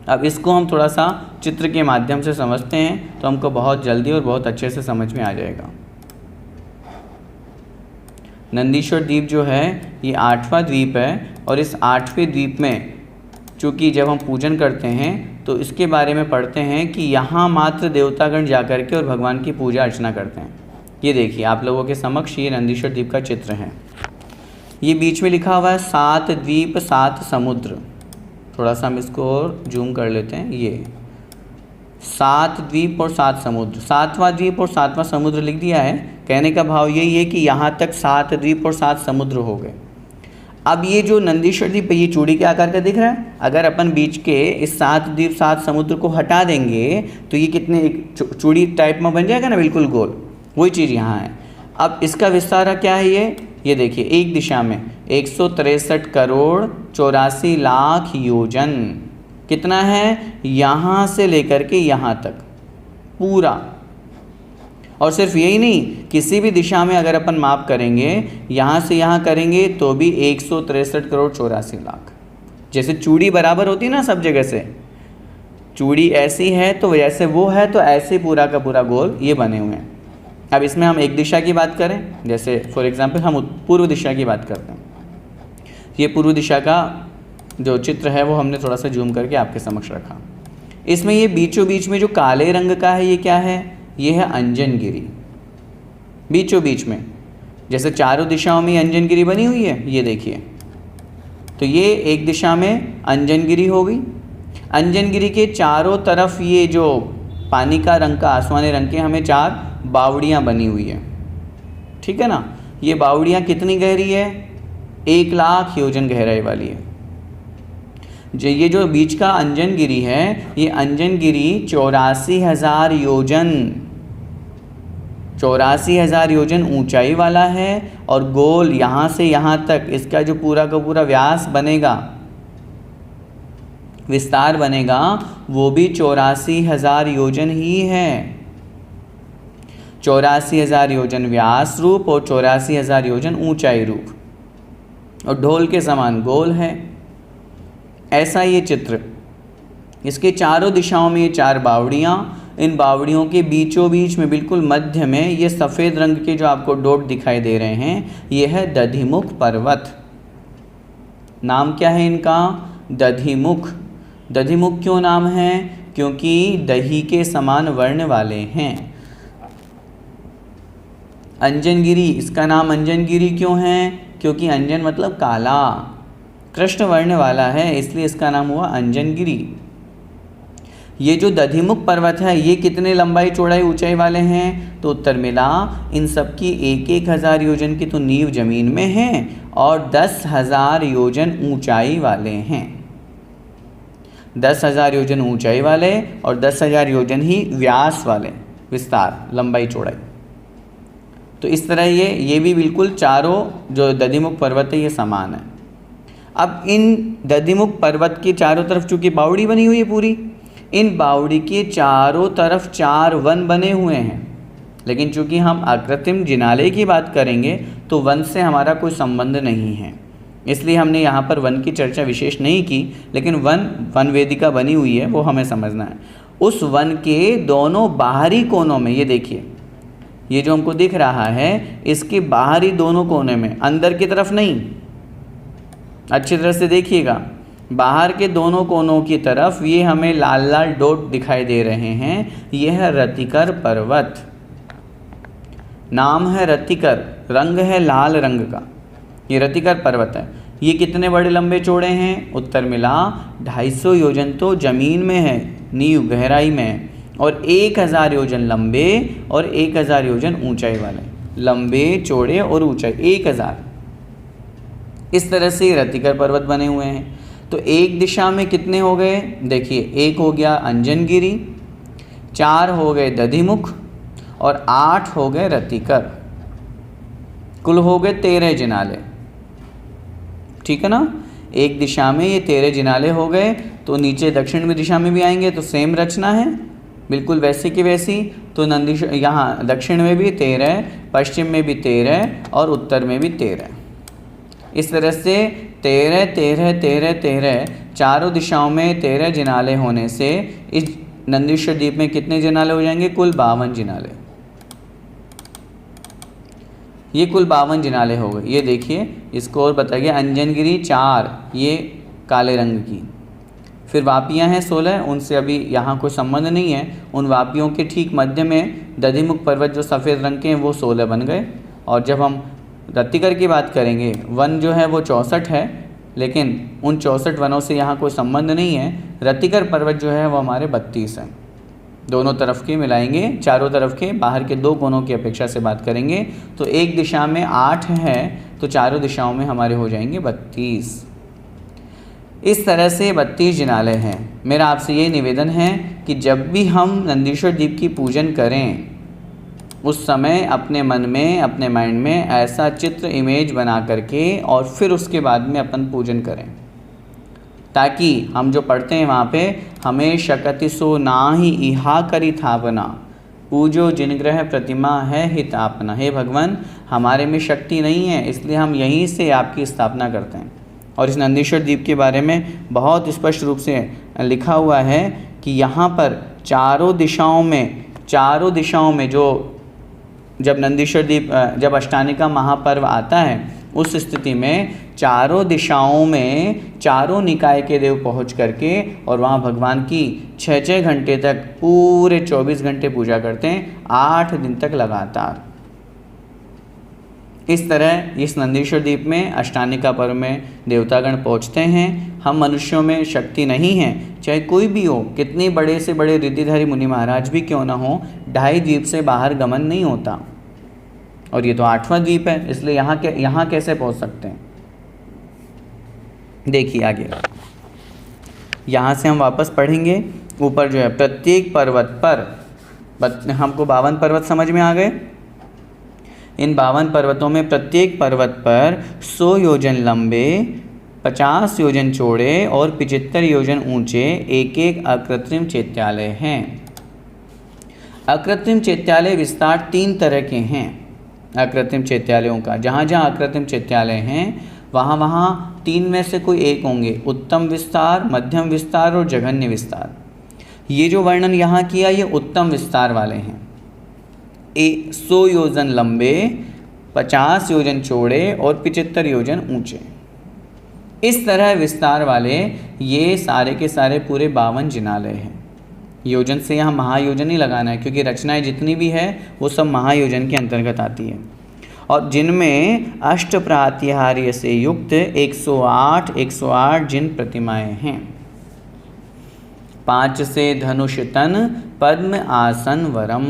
अब इसको हम थोड़ा सा चित्र के माध्यम से समझते हैं तो हमको बहुत जल्दी और बहुत अच्छे से समझ में आ जाएगा। नंदीश्वर द्वीप जो है ये 8वां द्वीप है और इस 8वें द्वीप में चूँकि जब हम पूजन करते हैं तो इसके बारे में पढ़ते हैं कि यहाँ मात्र देवतागण जाकर के और भगवान की पूजा अर्चना करते हैं। ये देखिए आप लोगों के समक्ष ये नंदीश्वर द्वीप का चित्र है। ये बीच में लिखा हुआ है 7 द्वीप 7 समुद्र। थोड़ा सा हम इसको और जूम कर लेते हैं। ये 7 द्वीप और 7 समुद्र, 7वां द्वीप और 7वां समुद्र लिख दिया है। कहने का भाव यही है कि यहाँ तक 7 द्वीप और 7 समुद्र हो गए। अब ये जो नंदीश्वर द्वीप ये चूड़ी के आकार का दिख रहा है, अगर अपन बीच के इस 7 द्वीप 7 समुद्र को हटा देंगे तो ये कितने एक चूड़ी टाइप में बन जाएगा ना, बिल्कुल गोल। वही चीज़ यहाँ है। अब इसका विस्तार क्या है, ये देखिए एक दिशा में 163 करोड़ 84 लाख योजन। कितना है, यहाँ से लेकर के यहाँ तक पूरा। और सिर्फ यही नहीं, किसी भी दिशा में अगर अपन माप करेंगे, यहाँ से यहाँ करेंगे तो भी 163 करोड़ 84 लाख। जैसे चूड़ी बराबर होती है ना सब जगह से, चूड़ी ऐसी है तो जैसे वो है तो ऐसे पूरा का पूरा गोल ये बने हुए हैं। अब इसमें हम एक दिशा की बात करें, जैसे फॉर एग्जांपल हम पूर्व दिशा की बात करते हैं। ये पूर्व दिशा का जो चित्र है वो हमने थोड़ा सा जूम करके आपके समक्ष रखा। इसमें ये बीचों बीच में जो काले रंग का है ये क्या है? ये है अंजनगिरी। बीचों बीच में जैसे चारों दिशाओं में अंजनगिरी बनी हुई है, ये देखिए, तो ये एक दिशा में अंजनगिरी हो गई। अंजनगिरी के चारों तरफ ये जो पानी का रंग का आसमानी रंग के हमें 4 बावड़ियाँ बनी हुई है, ठीक है ना। ये बावड़ियाँ कितनी गहरी है? 1 लाख योजन गहराई वाली है। ये जो बीच का अंजनगिरी है, ये अंजनगिरी 84,000 योजन 84,000 योजन ऊंचाई वाला है। और गोल यहाँ से यहाँ तक इसका जो पूरा का पूरा व्यास बनेगा, विस्तार बनेगा, वो भी 84,000 योजन ही है। 84,000 योजन व्यास रूप और 84,000 योजन ऊंचाई रूप, और ढोल के समान गोल है। ऐसा ये चित्र, इसके चारों दिशाओं में ये 4 बावड़ियाँ, इन बावड़ियों के बीचों बीच में बिल्कुल मध्य में ये सफ़ेद रंग के जो आपको डॉट दिखाई दे रहे हैं, ये है दधिमुख पर्वत। नाम क्या है इनका? दधिमुख। दधिमुख क्यों नाम है? क्योंकि दही के समान वर्ण वाले हैं। अंजनगिरी, इसका नाम अंजनगिरी क्यों है? क्योंकि अंजन मतलब काला, कृष्ण वर्ण वाला है, इसलिए इसका नाम हुआ अंजनगिरी। ये जो दधिमुख पर्वत है ये कितने लंबाई चौड़ाई ऊंचाई वाले हैं? तो उत्तर मिला इन सब की 1,000 योजन की तो नींव जमीन में है और 10,000 योजन ऊंचाई वाले हैं। 10,000 योजन ऊंचाई वाले और 10,000 योजन ही व्यास वाले, विस्तार, लंबाई चौड़ाई। तो इस तरह ये भी बिल्कुल चारों जो दधिमुख पर्वत है ये समान है। अब इन दधिमुख पर्वत के चारों तरफ चूँकि बावड़ी बनी हुई है पूरी, इन बावड़ी के चारों तरफ 4 वन बने हुए हैं। लेकिन चूँकि हम अकृत्रिम जिनालय की बात करेंगे तो वन से हमारा कोई संबंध नहीं है, इसलिए हमने यहाँ पर वन की चर्चा विशेष नहीं की। लेकिन वन वेदिका बनी हुई है वो हमें समझना है। उस वन के दोनों बाहरी कोनों में, ये देखिए, ये जो हमको दिख रहा है इसके बाहरी दोनों कोने में, अंदर की तरफ नहीं, अच्छी तरह से देखिएगा, बाहर के दोनों कोनों की तरफ ये हमें लाल लाल डॉट दिखाई दे रहे हैं। यह है रतिकर पर्वत। नाम है रतिकर, रंग है लाल रंग का, ये रतिकर पर्वत है। ये कितने बड़े लंबे चौड़े हैं? उत्तर मिला 250 योजन तो ज़मीन में है, नींव गहराई में, और 1,000 योजन लंबे और 1,000 योजन ऊंचाई वाले, लंबे चौड़े और ऊंचाई 1,000। इस तरह से रतिकर पर्वत बने हुए हैं। तो एक दिशा में कितने हो गए? देखिए, 1 हो गया अंजनगिरी, 4 हो गए दधिमुख और 8 हो गए रतिकर, कुल हो गए 13 जिनाले, ठीक है ना। एक दिशा में ये 13 जिनाले हो गए। तो नीचे दक्षिण में दिशा में भी आएंगे तो सेम रचना है, बिल्कुल वैसी की वैसी। तो नंदीश्वर यहाँ दक्षिण में भी 13, पश्चिम में भी 13 और उत्तर में भी 13। इस तरह से 13, 13, 13, 13 चारों दिशाओं में 13 जिनाले होने से इस नंदीश्वर द्वीप में कितने जिनाले हो जाएंगे? कुल 52 जिनाले। ये कुल 52 जिनाले हो गए। ये देखिए, इसको और बताइए, अंजनगिरी 4, ये काले रंग की, फिर वापियाँ हैं 16, उनसे अभी यहाँ कोई संबंध नहीं है। उन वापियों के ठीक मध्य में दधिमुख पर्वत जो सफ़ेद रंग के हैं वो 16 बन गए। और जब हम रतिकर की बात करेंगे, वन जो है वो 64 है, लेकिन उन 64 वनों से यहाँ कोई संबंध नहीं है। रतिकर पर्वत जो है वो हमारे 32 हैं। दोनों तरफ के मिलाएंगे, चारों तरफ के, बाहर के 2 कोनों की अपेक्षा से बात करेंगे तो एक दिशा में 8 है, तो चारों दिशाओं में हमारे हो जाएंगे 32। इस तरह से 32 जिनाले हैं। मेरा आपसे ये निवेदन है कि जब भी हम नंदीश्वर द्वीप की पूजन करें उस समय अपने मन में, अपने माइंड में ऐसा चित्र, इमेज बना करके और फिर उसके बाद में अपन पूजन करें, ताकि हम जो पढ़ते हैं वहाँ पे, हमें शकति सो नाही इहा करी थापना, पूजो जिनग्रह प्रतिमा है हितापना। हे भगवान, हमारे में शक्ति नहीं है, इसलिए हम यहीं से आपकी स्थापना करते हैं। और इस नंदीश्वर द्वीप के बारे में बहुत स्पष्ट रूप से लिखा हुआ है कि यहाँ पर चारों दिशाओं में जो जब नंदीश्वर द्वीप जब अष्टानिका महापर्व आता है उस स्थिति में चारों दिशाओं में चारों निकाय के देव पहुँच करके और वहाँ भगवान की 6-6 घंटे तक पूरे 24 घंटे पूजा करते हैं, 8 दिन तक लगातार। इस तरह इस नंदीश्वर द्वीप में अष्टानिका पर्व में देवतागण पहुँचते हैं। हम मनुष्यों में शक्ति नहीं है, चाहे कोई भी हो, कितनी बड़े से बड़े रिद्धिधारी मुनि महाराज भी क्यों ना हो, 2.5 द्वीप से बाहर गमन नहीं होता। और ये तो 8वां द्वीप है, इसलिए यहाँ कैसे पहुँच सकते हैं। देखिए आगे, यहाँ से हम वापस पढ़ेंगे। ऊपर जो है प्रत्येक पर्वत पर, हमको 52 पर्वत समझ में आ गए। इन 52 पर्वतों में प्रत्येक पर्वत पर 100 योजन लंबे, 50 योजन चौड़े और 75 योजन ऊंचे एक अकृत्रिम चैत्यालय हैं। अकृत्रिम चैत्यालय विस्तार 3 तरह के हैं। अकृत्रिम चैत्यालयों का जहाँ अकृत्रिम चैत्यालय हैं वहाँ 3 में से कोई एक होंगे, उत्तम विस्तार, मध्यम विस्तार और जघन्य विस्तार। ये जो वर्णन यहाँ किया ये उत्तम विस्तार वाले हैं। 100 योजन लंबे, 50 योजन चौड़े और 75 योजन ऊंचे, इस तरह विस्तार वाले ये सारे के सारे पूरे 52 जिनालय हैं। योजन से यहाँ महायोजन ही लगाना है, क्योंकि रचनाएं जितनी भी है वो सब महायोजन के अंतर्गत आती है। और जिनमें अष्ट प्रातिहार्य से युक्त 108 जिन प्रतिमाएं हैं। 5 से धनुष तन पद्म आसन वरम।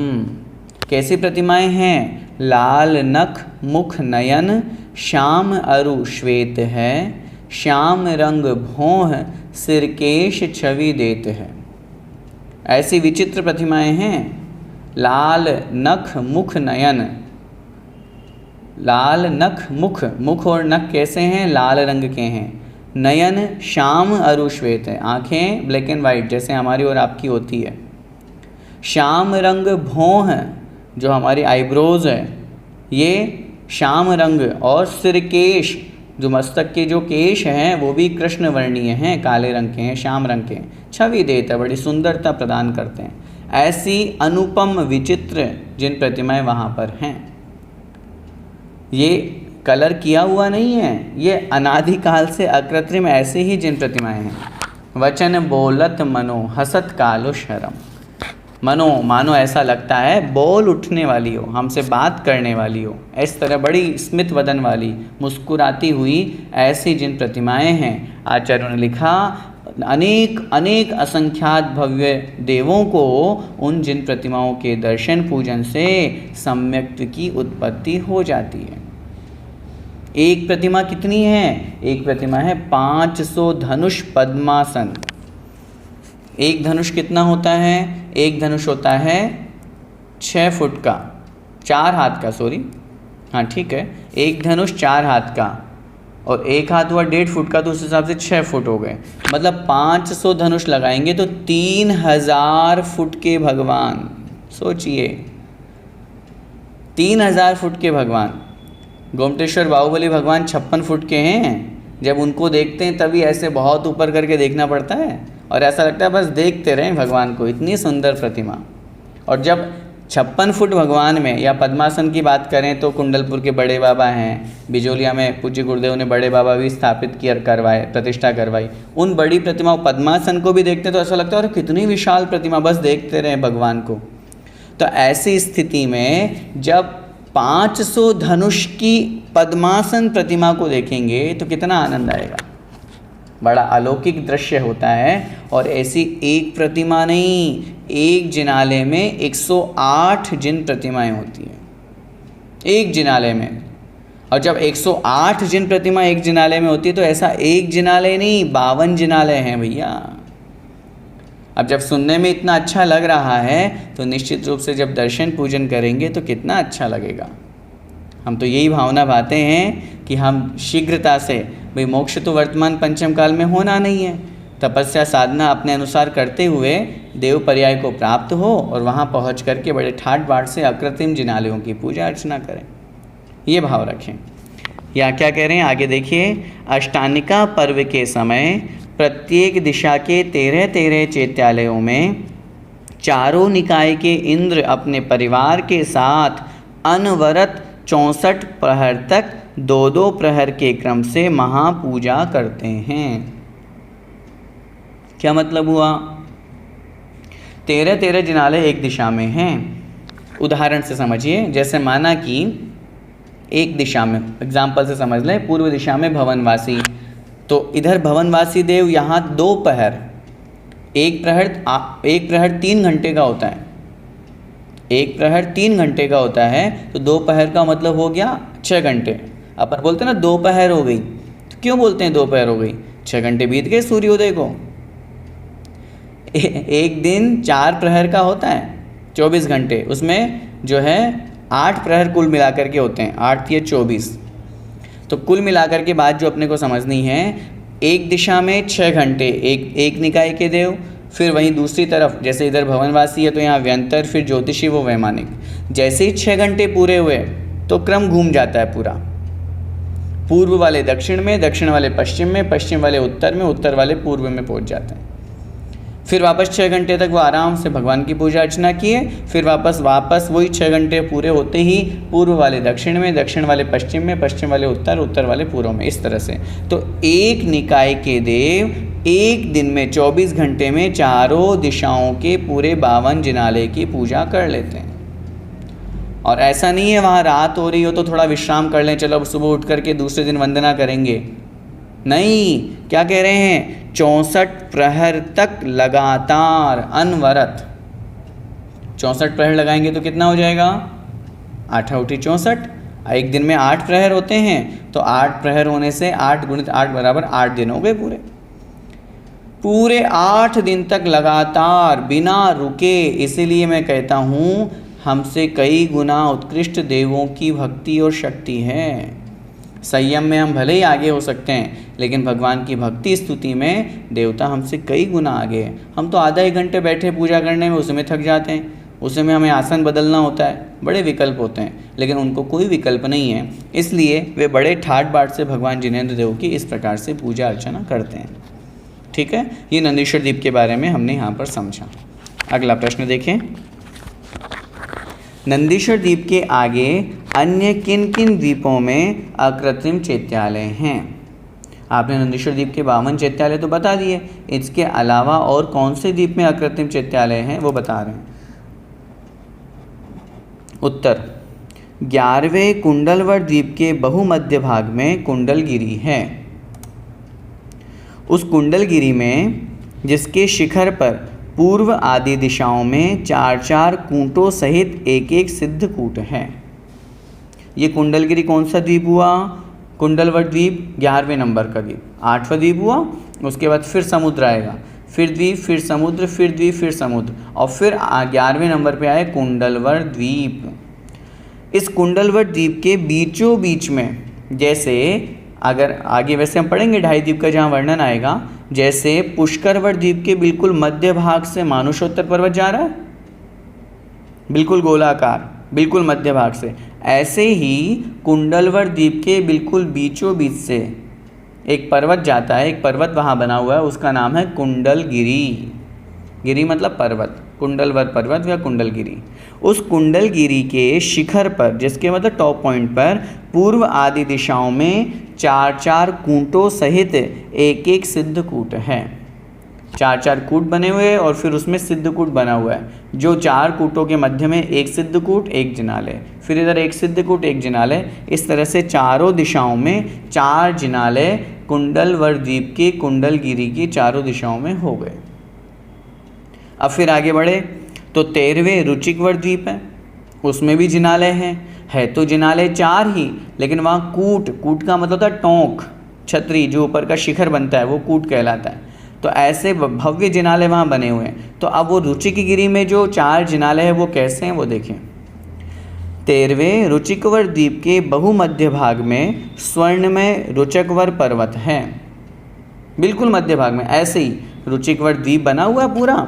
कैसी प्रतिमाएं हैं? लाल नख मुख नयन, श्याम अरु श्वेत है, श्याम रंग भौह सिरकेश छवि देत है। ऐसी विचित्र प्रतिमाएं हैं। लाल नख मुख नयन, लाल नख मुख और नख कैसे हैं? लाल रंग के हैं। नयन श्याम अरु श्वेत है, आँखें ब्लैक एंड वाइट जैसे हमारी और आपकी होती है। श्याम रंग भौह, जो हमारी आईब्रोज है ये श्याम रंग, और सिरकेश, जो मस्तक के जो केश हैं वो भी कृष्ण वर्णीय हैं, काले रंग के हैं, श्याम रंग के हैं। छवि देते बड़ी सुंदरता प्रदान करते हैं। ऐसी अनुपम विचित्र जिन प्रतिमाएं वहाँ पर हैं, ये कलर किया हुआ नहीं है, ये अनादिकाल से अकृत्रिम ऐसे ही जिन प्रतिमाएं हैं। वचन बोलत मनो हसत कालो शरम। मानो ऐसा लगता है बोल उठने वाली हो, हमसे बात करने वाली हो, इस तरह बड़ी स्मित वदन वाली मुस्कुराती हुई ऐसी जिन प्रतिमाएं हैं। आचार्यों ने लिखा अनेक असंख्यात भव्य देवों को उन जिन प्रतिमाओं के दर्शन पूजन से सम्यक्त्व की उत्पत्ति हो जाती है। एक प्रतिमा कितनी है? एक प्रतिमा है 500 धनुष पद्मासन। एक धनुष कितना होता है? एक धनुष होता है 6 फुट का, 4 हाथ का, सॉरी, हाँ ठीक है, एक धनुष 4 हाथ का और एक हाथ हुआ 1.5 फुट का, तो उस हिसाब से 6 फुट हो गए। मतलब 500 धनुष लगाएंगे तो 3000 फुट के भगवान। सोचिए 3000 फुट के भगवान। गोमटेश्वर बाहुबली भगवान 56 फुट के हैं। जब उनको देखते हैं तभी ऐसे बहुत ऊपर करके देखना पड़ता है और ऐसा लगता है बस देखते रहें भगवान को, इतनी सुंदर प्रतिमा। और जब 56 फुट भगवान में या पद्मासन की बात करें तो कुंडलपुर के बड़े बाबा हैं, बिजोलिया में पूज्य गुरुदेव ने बड़े बाबा भी स्थापित करवाए, प्रतिष्ठा करवाई। उन बड़ी प्रतिमाओं पद्मासन को भी देखते तो ऐसा लगता है और कितनी विशाल प्रतिमा, बस देखते रहें भगवान को। तो ऐसी स्थिति में जब 500 धनुष की पद्मासन प्रतिमा को देखेंगे तो कितना आनंद आएगा, बड़ा अलौकिक दृश्य होता है। और ऐसी एक प्रतिमा नहीं, एक जिनालय में 108 जिन प्रतिमाएं होती हैं एक जिनालय में। और जब 108 जिन प्रतिमा एक जिनालय में होती है तो ऐसा एक जिनालय नहीं, 52 जिनालय हैं भैया। अब जब सुनने में इतना अच्छा लग रहा है तो निश्चित रूप से जब दर्शन पूजन करेंगे तो कितना अच्छा लगेगा। हम तो यही भावना भाते हैं कि हम शीघ्रता से, भाई मोक्ष तो वर्तमान पंचम काल में होना नहीं है, तपस्या साधना अपने अनुसार करते हुए देव पर्याय को प्राप्त हो और वहाँ पहुँच करके बड़े ठाट बाट से अकृत्रिम जिनालयों की पूजा अर्चना करें, ये भाव रखें। या क्या कह रहे हैं आगे देखिए। अष्टानिका पर्व के समय प्रत्येक दिशा के 13-13 चैत्यालयों में चारों निकाय के इंद्र अपने परिवार के साथ अनवरत 64 प्रहर तक 2-2 प्रहर के क्रम से महापूजा करते हैं। क्या मतलब हुआ? 13-13 जिनालय एक दिशा में हैं। उदाहरण से समझिए, जैसे माना कि एक दिशा में, एग्जाम्पल से समझ लें, पूर्व दिशा में भवनवासी, तो इधर भवनवासी देव यहाँ 2 प्रहर, एक प्रहर 3 घंटे का होता है, एक प्रहर 3 घंटे का होता है, तो 2 प्रहर का मतलब हो गया 6 घंटे। अपन बोलते हैं ना 2 प्रहर हो गई, तो क्यों बोलते हैं 2 प्रहर हो गई? 6 घंटे बीत गए सूर्योदय को। एक दिन 4 प्रहर का होता है 24 घंटे, उसमें जो है 8 प्रहर कुल मिलाकर के होते हैं, 8 या 24। तो कुल मिलाकर के बात जो अपने को समझनी है, एक दिशा में 6 घंटे एक निकाय के देव, फिर वहीं दूसरी तरफ जैसे इधर भवनवासी है तो यहाँ व्यंतर, फिर ज्योतिषी वो वैमानिक। जैसे ही 6 घंटे पूरे हुए तो क्रम घूम जाता है पूरा, पूर्व वाले दक्षिण में, दक्षिण वाले पश्चिम में, पश्चिम वाले उत्तर में, उत्तर वाले पूर्व में पहुँच जाते हैं। फिर वापस 6 घंटे तक वो आराम से भगवान की पूजा अर्चना किए, फिर वापस वही 6 घंटे पूरे होते ही पूर्व वाले दक्षिण में, दक्षिण वाले पश्चिम में, पश्चिम वाले उत्तर, उत्तर वाले पूर्व में, इस तरह से। तो एक निकाय के देव एक दिन में 24 घंटे में चारों दिशाओं के पूरे 52 जिनालय की पूजा कर लेते हैं। और ऐसा नहीं है वहाँ रात हो रही हो तो थोड़ा विश्राम कर लें, चलो अब सुबह उठ करके दूसरे दिन वंदना करेंगे, नहीं। क्या कह रहे हैं? 64 प्रहर तक लगातार अनवरत। 64 प्रहर लगाएंगे तो कितना हो जाएगा? 8 × 8 = 64। एक दिन में 8 प्रहर होते हैं, तो 8 प्रहर होने से 8 × 8 = 8 दिन हो गए पूरे 8 दिन तक लगातार बिना रुके। इसीलिए मैं कहता हूँ हमसे कई गुना उत्कृष्ट देवों की भक्ति और शक्ति है। संयम में हम भले ही आगे हो सकते हैं, लेकिन भगवान की भक्ति स्तुति में देवता हमसे कई गुना आगे हैं। हम तो आधा 1 घंटे बैठे पूजा करने में उसमें थक जाते हैं, उसमें हमें आसन बदलना होता है, बड़े विकल्प होते हैं, लेकिन उनको कोई विकल्प नहीं है। इसलिए वे बड़े ठाट बाट से भगवान जिनेंद्र देव की इस प्रकार से पूजा अर्चना करते हैं। ठीक है, ये नंदीश्वर द्वीप के बारे में हमने यहाँ पर समझा। अगला प्रश्न देखें। नंदीश्वर द्वीप के आगे अन्य किन किन द्वीपों में अकृत्रिम चैत्यालय हैं? आपने नंदीश्वर द्वीप के 52 चैत्यालय तो बता दिए, इसके अलावा और कौन से द्वीप में अकृत्रिम चैत्यालय हैं वो बता रहे हैं। उत्तर, 11वें कुंडलवर द्वीप के बहुमध्य भाग में कुंडलगिरी है। उस कुंडलगिरी में जिसके शिखर पर पूर्व आदि दिशाओं में 4-4 कूटों सहित एक सिद्ध कूट है। ये कुंडलगिरी कौन सा द्वीप हुआ? कुंडलवर द्वीप 11वें नंबर का द्वीप। 8वां द्वीप हुआ, उसके बाद फिर समुद्र आएगा, फिर द्वीप, फिर समुद्र, फिर द्वीप, फिर समुद्र, और फिर 11वें नंबर पे आए कुंडलवर द्वीप। इस कुंडलवर द्वीप के बीचों बीच में, जैसे अगर आगे वैसे हम पढ़ेंगे 2.5 द्वीप का जहाँ वर्णन आएगा, जैसे पुष्करवर द्वीप के बिल्कुल मध्य भाग से मानुषोत्तर पर्वत जा रहा है, बिल्कुल गोलाकार, बिल्कुल मध्य भाग से, ऐसे ही कुंडलवर द्वीप के बिल्कुल बीचों बीच से एक पर्वत जाता है। एक पर्वत वहाँ बना हुआ है, उसका नाम है कुंडलगिरी। गिरी मतलब पर्वत, कुंडलवर पर्वत या कुंडलगिरी। उस कुंडलगिरी के शिखर पर, जिसके मतलब टॉप पॉइंट पर, पूर्व आदि दिशाओं में 4-4 कूटों सहित एक सिद्ध कूट है। 4-4 कूट बने हुए हैं और फिर उसमें सिद्ध कूट बना हुआ है, जो 4 कूटों के मध्य में एक सिद्ध कूट, एक जिनालय, फिर इधर एक सिद्ध कूट, एक जिनालय। इस तरह से चारों दिशाओं में 4 जिनालय कुंडलवर द्वीप के कुंडलगिरी की चारों दिशाओं में हो गए। अब फिर आगे बढ़े तो 13वें रुचिकवर द्वीप है, उसमें भी जिनालय है तो जिनालय 4 ही, लेकिन वहाँ कूट का मतलब होता है टोंक, छतरी, जो ऊपर का शिखर बनता है वो कूट कहलाता है। तो ऐसे भव्य जिनालय वहाँ बने हुए हैं। तो अब वो रुचिकगिरी में जो 4 जिनालय है वो कैसे हैं वो देखें। 13वें रुचिकवर द्वीप के बहुमध्य भाग में स्वर्णमय रुचकवर पर्वत है, बिल्कुल मध्य भाग में। ऐसे ही रुचिकवर द्वीप बना हुआ है पूरा,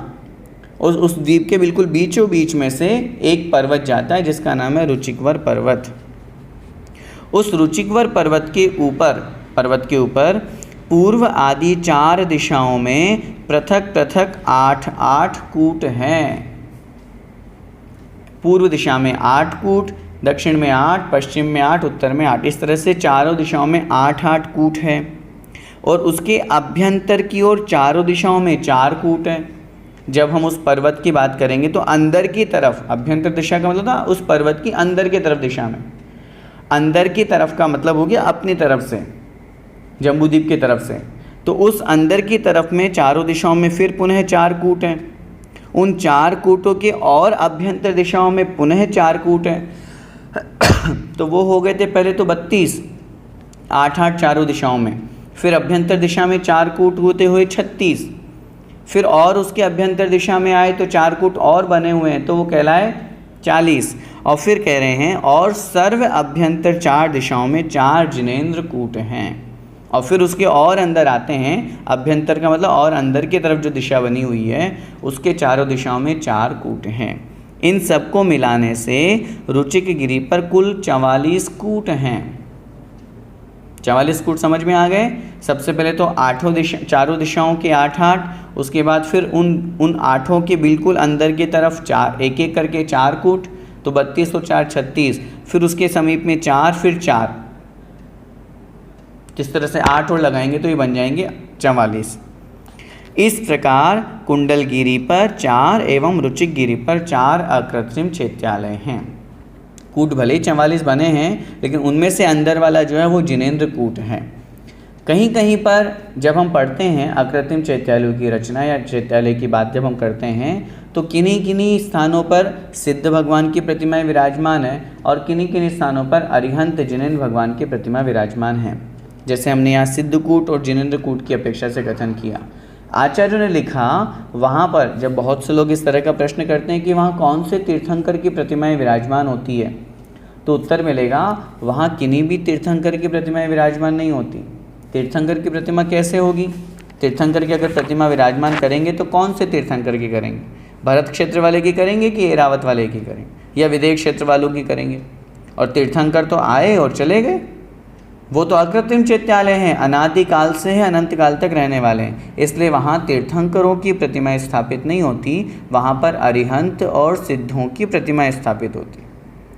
और उस द्वीप के बिल्कुल बीचों बीच में से एक पर्वत जाता है जिसका नाम है रुचिकवर पर्वत। उस रुचिकवर पर्वत के ऊपर पूर्व आदि 4 दिशाओं में पृथक पृथक 8 कूट हैं। पूर्व दिशा में 8 कूट, दक्षिण में 8, पश्चिम में 8, उत्तर में 8, इस तरह से चारों दिशाओं में 8 कूट है। और उसके अभ्यंतर की ओर चारों दिशाओं में 4 कूट है। जब हम उस पर्वत की बात करेंगे तो अंदर की तरफ, अभ्यंतर दिशा का मतलब था उस पर्वत की अंदर की तरफ दिशा में, अंदर की तरफ का मतलब हो गया अपनी तरफ से, जम्बूद्वीप की तरफ से। तो उस अंदर की तरफ में चारों दिशाओं में फिर पुनः 4 कूट हैं। उन 4 कूटों के और अभ्यंतर दिशाओं में पुनः 4 कूट हैं। तो वो हो गए थे पहले तो 32, 8 चारों दिशाओं में, फिर अभ्यंतर दिशा में 4 कूट होते हुए 36, फिर और उसके अभ्यंतर दिशा में आए तो 4 कूट और बने हुए हैं, तो वो कहलाए 40। और फिर कह रहे हैं और सर्व अभ्यंतर 4 दिशाओं में 4 जिनेंद्र कूट हैं। और फिर उसके और अंदर आते हैं, अभ्यंतर का मतलब और अंदर की तरफ जो दिशा बनी हुई है उसके चारों दिशाओं में 4 कूट हैं। इन सबको मिलाने से रुचिक गिरि पर कुल 44 कूट हैं। 44 कूट समझ में आ गए। सबसे पहले तो चारों दिशाओं के 8, उसके बाद फिर उन 8 के बिल्कुल अंदर की तरफ 4, एक एक करके 4 कूट, तो 32 और 4 36, फिर उसके समीप में 4, फिर 4, जिस तरह से 8 और लगाएंगे तो ये बन जाएंगे 44। इस प्रकार कुंडलगिरी पर 4 एवं रुचिक गिरी पर 4 अकृत्रिम चैत्यालय हैं। कूट भले ही 44 बने हैं, लेकिन उनमें से अंदर वाला जो है वो जिनेंद्र कूट है। कहीं कहीं पर जब हम पढ़ते हैं अकृत्रिम चैत्यालयों की रचना या चैत्यालय की बात जब हम करते हैं तो किन्हीं किन्हीं स्थानों पर सिद्ध भगवान की प्रतिमाएं विराजमान है और किन्हीं किन्हीं स्थानों पर अरिहंत जिनेंद्र भगवान की प्रतिमा विराजमान है। जैसे हमने यहाँ सिद्धकूट और जिनेंद्र कूट की अपेक्षा से कथन किया। आचार्यों ने लिखा वहाँ पर जब बहुत से लोग इस तरह का प्रश्न करते हैं कि वहाँ कौन से तीर्थंकर की प्रतिमाएं विराजमान होती है, तो उत्तर मिलेगा वहाँ किन्हीं भी तीर्थंकर की प्रतिमाएं विराजमान नहीं होती। तीर्थंकर की प्रतिमा कैसे होगी? तीर्थंकर की अगर प्रतिमा विराजमान करेंगे तो कौन से तीर्थंकर की करेंगे? भरत क्षेत्र वाले की करेंगे कि एरावत वाले की करेंगे या विदेश क्षेत्र वालों की करेंगे? और तीर्थंकर तो आए और चले गए, वो तो अकृत्रिम चैत्यालय हैं, अनादि काल से है, अनंत काल तक रहने वाले हैं, इसलिए वहाँ तीर्थंकरों की प्रतिमाएं स्थापित नहीं होती, वहाँ पर अरिहंत और सिद्धों की प्रतिमाएं स्थापित होती।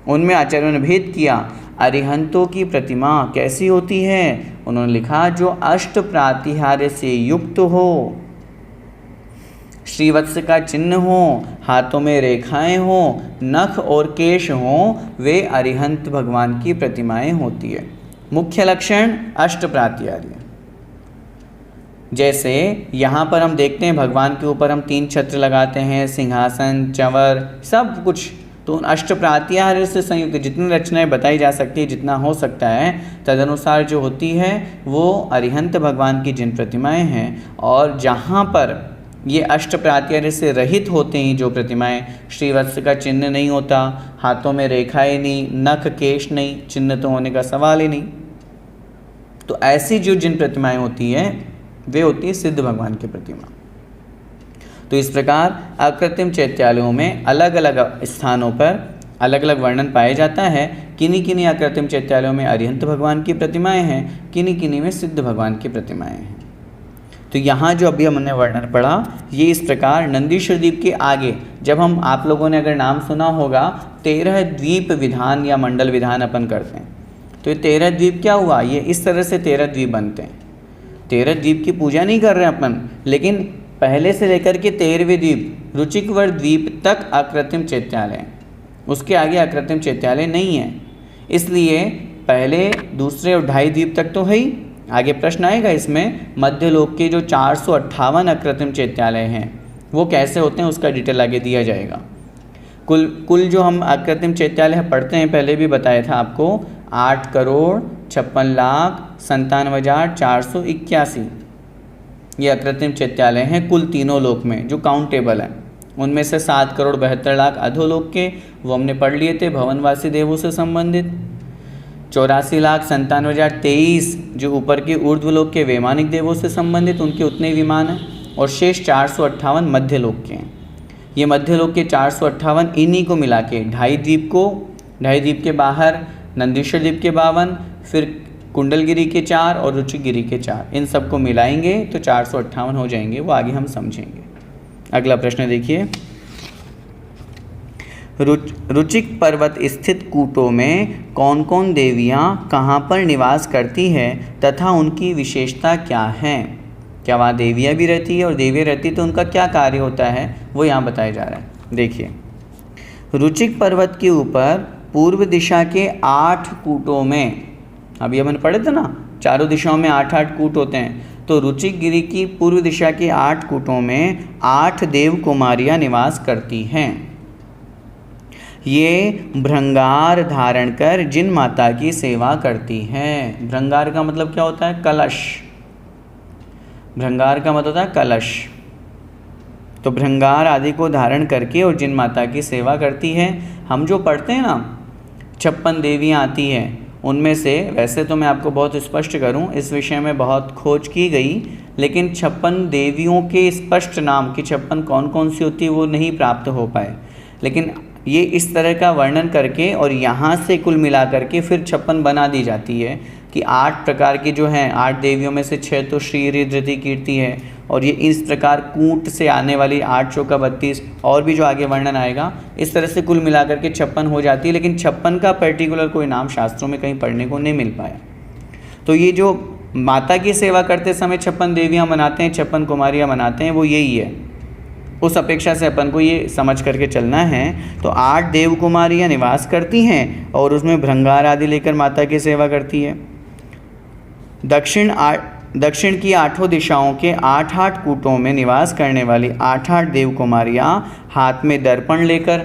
उनमें आचार्यों ने भेद किया। अरिहंतों की प्रतिमा कैसी होती है? उन्होंने लिखा जो अष्ट प्रातिहार्य से युक्त हो, श्रीवत्स का चिन्ह हो, हाथों में रेखाएं हो, नख और केश हो, वे अरिहंत भगवान की प्रतिमाएं होती है। मुख्य लक्षण अष्ट प्रातिहार्य। जैसे यहाँ पर हम देखते हैं भगवान के ऊपर हम 3 छत्र लगाते हैं, सिंहासन, चंवर, सब कुछ, तो उन अष्ट प्रातिहार्य से संयुक्त जितनी रचनाएं बताई जा सकती है, जितना हो सकता है तदनुसार जो होती है वो अरिहंत भगवान की जिन प्रतिमाएं हैं। और जहाँ पर ये अष्ट प्रातिहार्य से रहित होते हैं जो प्रतिमाएं, श्रीवत्स का चिन्ह नहीं होता, हाथों में रेखाएं नहीं, नख केश नहीं, चिन्ह तो होने का सवाल ही नहीं, तो ऐसी जो जिन प्रतिमाएं होती हैं वे होती है सिद्ध भगवान की प्रतिमा। तो इस प्रकार अकृत्रिम चैत्यालयों में अलग अलग स्थानों पर अलग अलग वर्णन पाया जाता है। किन्हीं किन्हीं अकृत्रिम चैत्यालयों में अरिहंत भगवान की प्रतिमाएं हैं, किन्हीं किन्हीं में सिद्ध भगवान की प्रतिमाएं हैं। तो यहाँ जो अभी हमने वर्णन पढ़ा ये इस प्रकार नंदीश्वर द्वीप के आगे, जब हम आप लोगों ने अगर नाम सुना होगा 13 द्वीप विधान या मंडल विधान अपन करते हैं, तो ये 13 द्वीप क्या हुआ? ये इस तरह से 13 द्वीप बनते हैं। 13 द्वीप की पूजा नहीं कर रहे हैं अपन, लेकिन पहले से लेकर के 13वें द्वीप रुचिकवर द्वीप तक अकृत्रिम चैत्यालय है, उसके आगे अकृत्रिम चैत्यालय नहीं है। इसलिए पहले, दूसरे और 2.5 द्वीप तक तो है ही। आगे प्रश्न आएगा इसमें मध्यलोक के जो 458 अकृत्रिम चैत्यालय हैं वो कैसे होते हैं, उसका डिटेल आगे दिया जाएगा। कुल जो हम अकृत्रिम चैत्यालय पढ़ते हैं, पहले भी बताया था आपको, 8,56,97,481 ये अकृत्रिम चैत्यालय हैं कुल तीनों लोक में जो काउंटेबल हैं। उनमें से 7,72,00,000 अधोलोक के, वो हमने पढ़ लिए थे भवनवासी देवों से संबंधित। 84,97,023 जो ऊपर के ऊर्ध्वलोक के वैमानिक देवों से संबंधित, उनके उतने विमान हैं। और शेष 458 मध्यलोक के हैं। ये मध्यलोक के 458 इन्हीं को मिला के 2.5 द्वीप को, 2.5 द्वीप के बाहर नंदीश्वर द्वीप के 52, फिर कुंडलगिरी के 4 और रुचिकगिरी के 4, इन सबको मिलाएंगे तो 458 हो जाएंगे, वो आगे हम समझेंगे। अगला प्रश्न देखिए, रुचिक पर्वत स्थित कूटों में कौन कौन देवियाँ कहाँ पर निवास करती है तथा उनकी विशेषता क्या है? क्या वहाँ देवियाँ भी रहती है, और देवियाँ रहती तो उनका क्या कार्य होता है, वो यहाँ बताया जा रहा है। देखिए, रुचिक पर्वत के ऊपर पूर्व दिशा के 8 कूटों में, अभी अपन पढ़े थे ना, चारों दिशाओं में 8-8 कूट होते हैं, तो रुचिक गिरी की पूर्व दिशा के 8 कूटों में 8 देव कुमारियाँ निवास करती हैं। ये भृंगार धारण कर जिन माता की सेवा करती हैं। भृंगार का मतलब क्या होता है? कलश। भृंगार का मतलब होता है कलश। तो भृंगार आदि को धारण करके और जिन माता की सेवा करती है, हम जो पढ़ते हैं ना 56 देवियाँ आती हैं, उनमें से, वैसे तो मैं आपको बहुत स्पष्ट करूं, इस विषय में बहुत खोज की गई, लेकिन 56 देवियों के स्पष्ट नाम कि 56 कौन कौन सी होती है वो नहीं प्राप्त हो पाए। लेकिन ये इस तरह का वर्णन करके और यहाँ से कुल मिला करके फिर 56 बना दी जाती है कि 8 प्रकार की जो हैं, 8 देवियों में से 6 तो श्री धृति कीर्ति है, और ये इस प्रकार कूट से आने वाली 8 चौका 32 और भी जो आगे वर्णन आएगा, इस तरह से कुल मिला करके 56 हो जाती है। लेकिन 56 का पर्टिकुलर कोई नाम शास्त्रों में कहीं पढ़ने को नहीं मिल पाया। तो ये जो माता की सेवा करते समय 56 देवियाँ मनाते हैं, 56 कुमारियाँ मनाते हैं, वो यही है। उस अपेक्षा से अपन को ये समझ करके चलना है। तो 8 देव कुमारियाँ निवास करती हैं और उसमें भृंगार आदि लेकर माता की सेवा करती है। दक्षिण की 8 दिशाओं के 8-8 कूटों में निवास करने वाली 8-8 देव कुमारियाँ हाथ में दर्पण लेकर,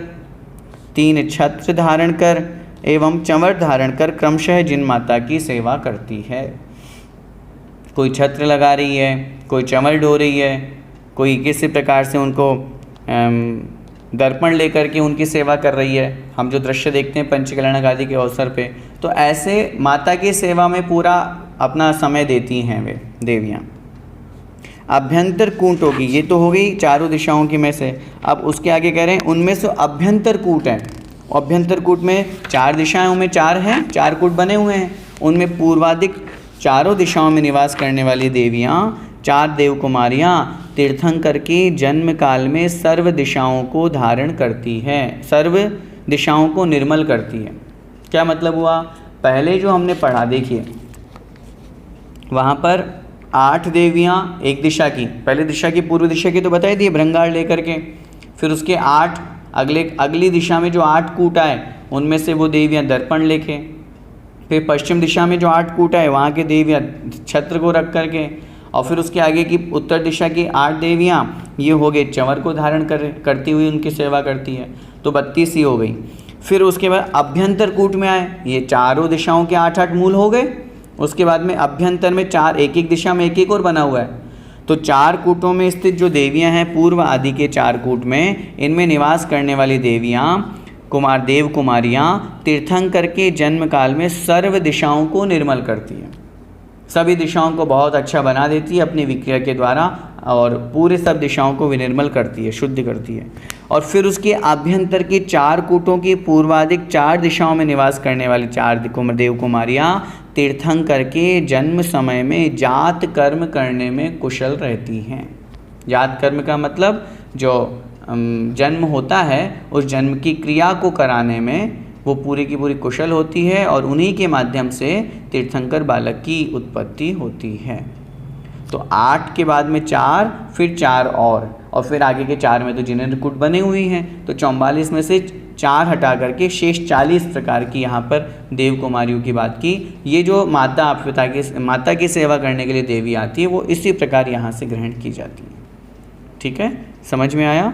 3 छत्र धारण कर एवं चंवर धारण कर क्रमशः जिन माता की सेवा करती है। कोई छत्र लगा रही है, कोई चंवर ढो रही है, कोई किसी प्रकार से उनको दर्पण लेकर के उनकी सेवा कर रही है। हम जो दृश्य देखते हैं पंचकल्याणक आदि के अवसर पे, तो ऐसे माता की सेवा में पूरा अपना समय देती हैं वे देवियाँ। अभ्यंतर कूट होगी, ये तो हो गई चारों दिशाओं की में से। अब उसके आगे कह रहे हैं उनमें से अभ्यंतर कूट है। अभ्यंतर कूट में 4 दिशाओं में 4 हैं, 4 कूट बने हुए हैं। उनमें पूर्वाधिक चारों दिशाओं में निवास करने वाली देवियाँ, 4 देव कुमारियाँ तीर्थंकर की जन्म काल में सर्व दिशाओं को धारण करती है, सर्व दिशाओं को निर्मल करती है। क्या मतलब हुआ? पहले जो हमने पढ़ा, देखिए वहाँ पर 8 देवियाँ एक दिशा की, पहले दिशा की पूर्व दिशा की तो बताई दी भृंगार लेकर के, फिर उसके 8 अगली दिशा में जो 8 कूट आए उनमें से वो देवियाँ दर्पण लेके, फिर पश्चिम दिशा में जो 8 कूट आए वहाँ के देवियाँ छत्र को रख करके, और फिर उसके आगे की उत्तर दिशा की 8 देवियाँ ये हो गए चंवर को धारण करती हुई उनकी सेवा करती है, तो 32 ही हो गई। फिर उसके बाद अभ्यंतर कूट में आए, ये चारों दिशाओं के 8-8 मूल हो गए। उसके बाद में अभ्यंतर में 4, एक दिशा में एक और बना हुआ है। तो 4 कूटों में स्थित जो देवियाँ हैं पूर्व आदि के 4 कूट में, इनमें निवास करने वाली देवियाँ देव कुमारियाँ तीर्थंकर के जन्म काल में सर्व दिशाओं को निर्मल करती हैं, सभी दिशाओं को बहुत अच्छा बना देती है अपनी विक्रिया के द्वारा, और पूरे सब दिशाओं को विनिर्मल करती है, शुद्ध करती है। और फिर उसके आभ्यंतर की 4 कूटों की पूर्वाधिक 4 दिशाओं में निवास करने वाली 4 देव कुमारियाँ तीर्थंकर के जन्म समय में जात कर्म करने में कुशल रहती हैं। जात कर्म का मतलब जो जन्म होता है, उस जन्म की क्रिया को कराने में वो पूरी की पूरी कुशल होती है, और उन्हीं के माध्यम से तीर्थंकर बालक की उत्पत्ति होती है। तो 8 के बाद में 4, फिर 4 और फिर आगे के 4 में तो जिनेन्द्र कूट बने हुए हैं। तो 44 में से 4 हटा करके शेष 40 प्रकार की यहाँ पर देव कुमारियों की बात की। ये जो माता की सेवा करने के लिए देवी आती है, वो इसी प्रकार यहाँ से ग्रहण की जाती है। ठीक है, समझ में आया?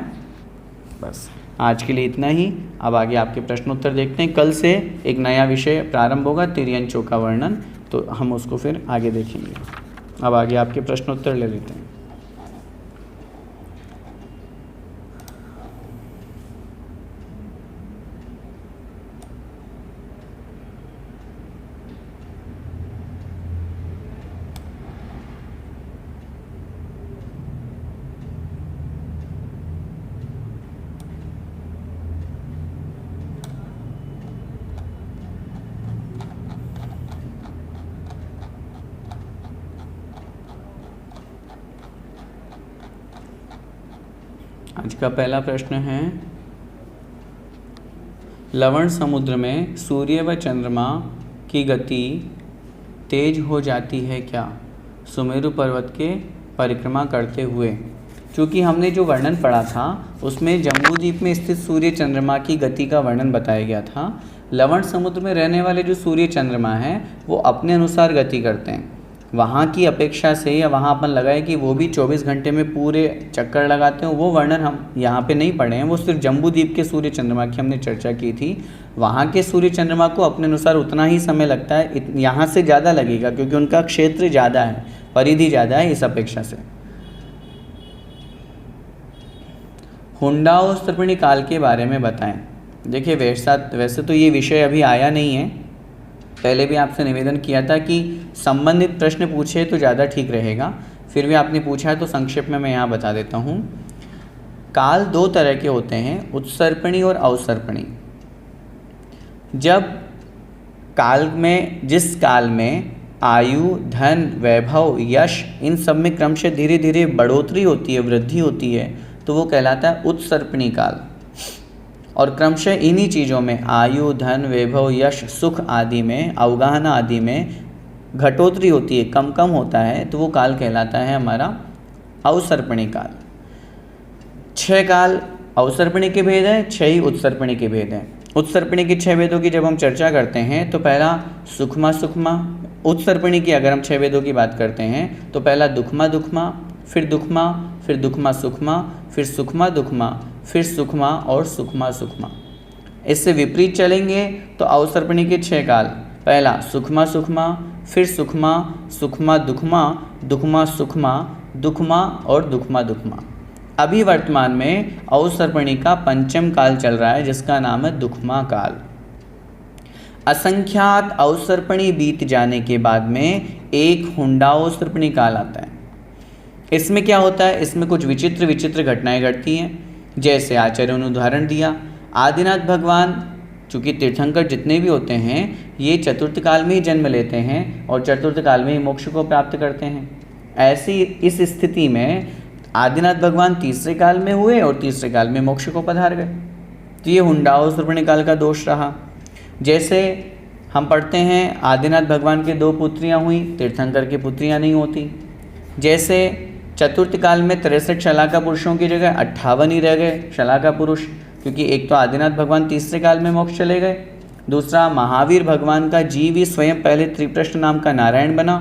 बस आज के लिए इतना ही। अब आगे आपके प्रश्न उत्तर देखते हैं। कल से एक नया विषय प्रारंभ होगा, तिर्यन चौका वर्णन, तो हम उसको फिर आगे देखेंगे। अब आगे आपके प्रश्न उत्तर ले लेते हैं। आज का पहला प्रश्न है, लवण समुद्र में सूर्य व चंद्रमा की गति तेज हो जाती है क्या सुमेरु पर्वत के परिक्रमा करते हुए। क्योंकि हमने जो वर्णन पढ़ा था उसमें जम्बूद्वीप में स्थित सूर्य चंद्रमा की गति का वर्णन बताया गया था। लवण समुद्र में रहने वाले जो सूर्य चंद्रमा हैं वो अपने अनुसार गति करते हैं। वहाँ की अपेक्षा से, या वहाँ अपन लगाए कि वो भी 24 घंटे में पूरे चक्कर लगाते हैं, वो वर्णन हम यहाँ पे नहीं पढ़े हैं। वो सिर्फ जम्बूद्वीप के सूर्य चंद्रमा की हमने चर्चा की थी। वहाँ के सूर्य चंद्रमा को अपने अनुसार उतना ही समय लगता है, यहाँ से ज़्यादा लगेगा क्योंकि उनका क्षेत्र ज़्यादा है, परिधि ज़्यादा है इस अपेक्षा से। हुंडाओ सर्पिणी काल के बारे में बताएं। देखिए वैसे तो ये विषय अभी आया नहीं है, पहले भी आपसे निवेदन किया था कि संबंधित प्रश्न पूछे तो ज़्यादा ठीक रहेगा, फिर भी आपने पूछा है तो संक्षेप में मैं यहाँ बता देता हूँ। काल दो तरह के होते हैं, उत्सर्पिणी और अवसर्पिणी। जब काल में, जिस काल में आयु, धन, वैभव, यश इन सब में क्रमशः धीरे धीरे बढ़ोतरी होती है, वृद्धि होती है, तो वो कहलाता है उत्सर्पिणी काल। और क्रमशः इन्हीं चीज़ों में आयु, धन, वैभव, यश, सुख आदि में, अवगाहना आदि में घटोतरी होती है, कम कम होता है, तो वो काल कहलाता है हमारा अवसर्पिणी काल। 6 काल अवसर्पिणी के भेद हैं, 6 ही उत्सर्पिणी के भेद हैं। उत्सर्पिणी के 6 भेदों की जब हम चर्चा करते हैं तो पहला सुखमा सुखमा। उत्सर्पिणी की अगर हम 6 भेदों की बात करते हैं तो पहला दुखमा दुखमा, फिर दुखमा, फिर दुखमा सुखमा, फिर सुखमा दुखमा, फिर सुखमा और सुखमा सुखमा। इससे विपरीत चलेंगे तो अवसर्पिणी के 6 काल, पहला सुखमा सुखमा, फिर सुखमा, सुखमा दुखमा, दुखमा सुखमा, दुखमा और दुखमा दुखमा। अभी वर्तमान में अवसर्पिणी का 5म काल चल रहा है जिसका नाम है दुखमा काल। असंख्यात अवसर्पिणी बीत जाने के बाद में एक हुंडावसर्पिणी काल आता है। इसमें क्या होता है, इसमें कुछ विचित्र विचित्र घटनाएं घटती हैं। जैसे आचार्यों ने उदाहरण दिया, आदिनाथ भगवान, चूँकि तीर्थंकर जितने भी होते हैं ये चतुर्थ काल में ही जन्म लेते हैं और चतुर्थ काल में ही मोक्ष को प्राप्त करते हैं। ऐसी इस स्थिति में आदिनाथ भगवान तीसरे काल में हुए और तीसरे काल में मोक्ष को पधार गए, तो ये हुंडावसर्पिणी काल का दोष रहा। जैसे हम पढ़ते हैं आदिनाथ भगवान के 2 पुत्रियाँ हुई, तीर्थंकर की पुत्रियाँ नहीं होती। जैसे चतुर्थ काल में 63 शलाका पुरुषों की जगह 58 ही रह गए शलाका पुरुष, क्योंकि एक तो आदिनाथ भगवान तीसरे काल में मोक्ष चले गए, दूसरा महावीर भगवान का जीव ही स्वयं पहले त्रिप्रश्न नाम का नारायण बना,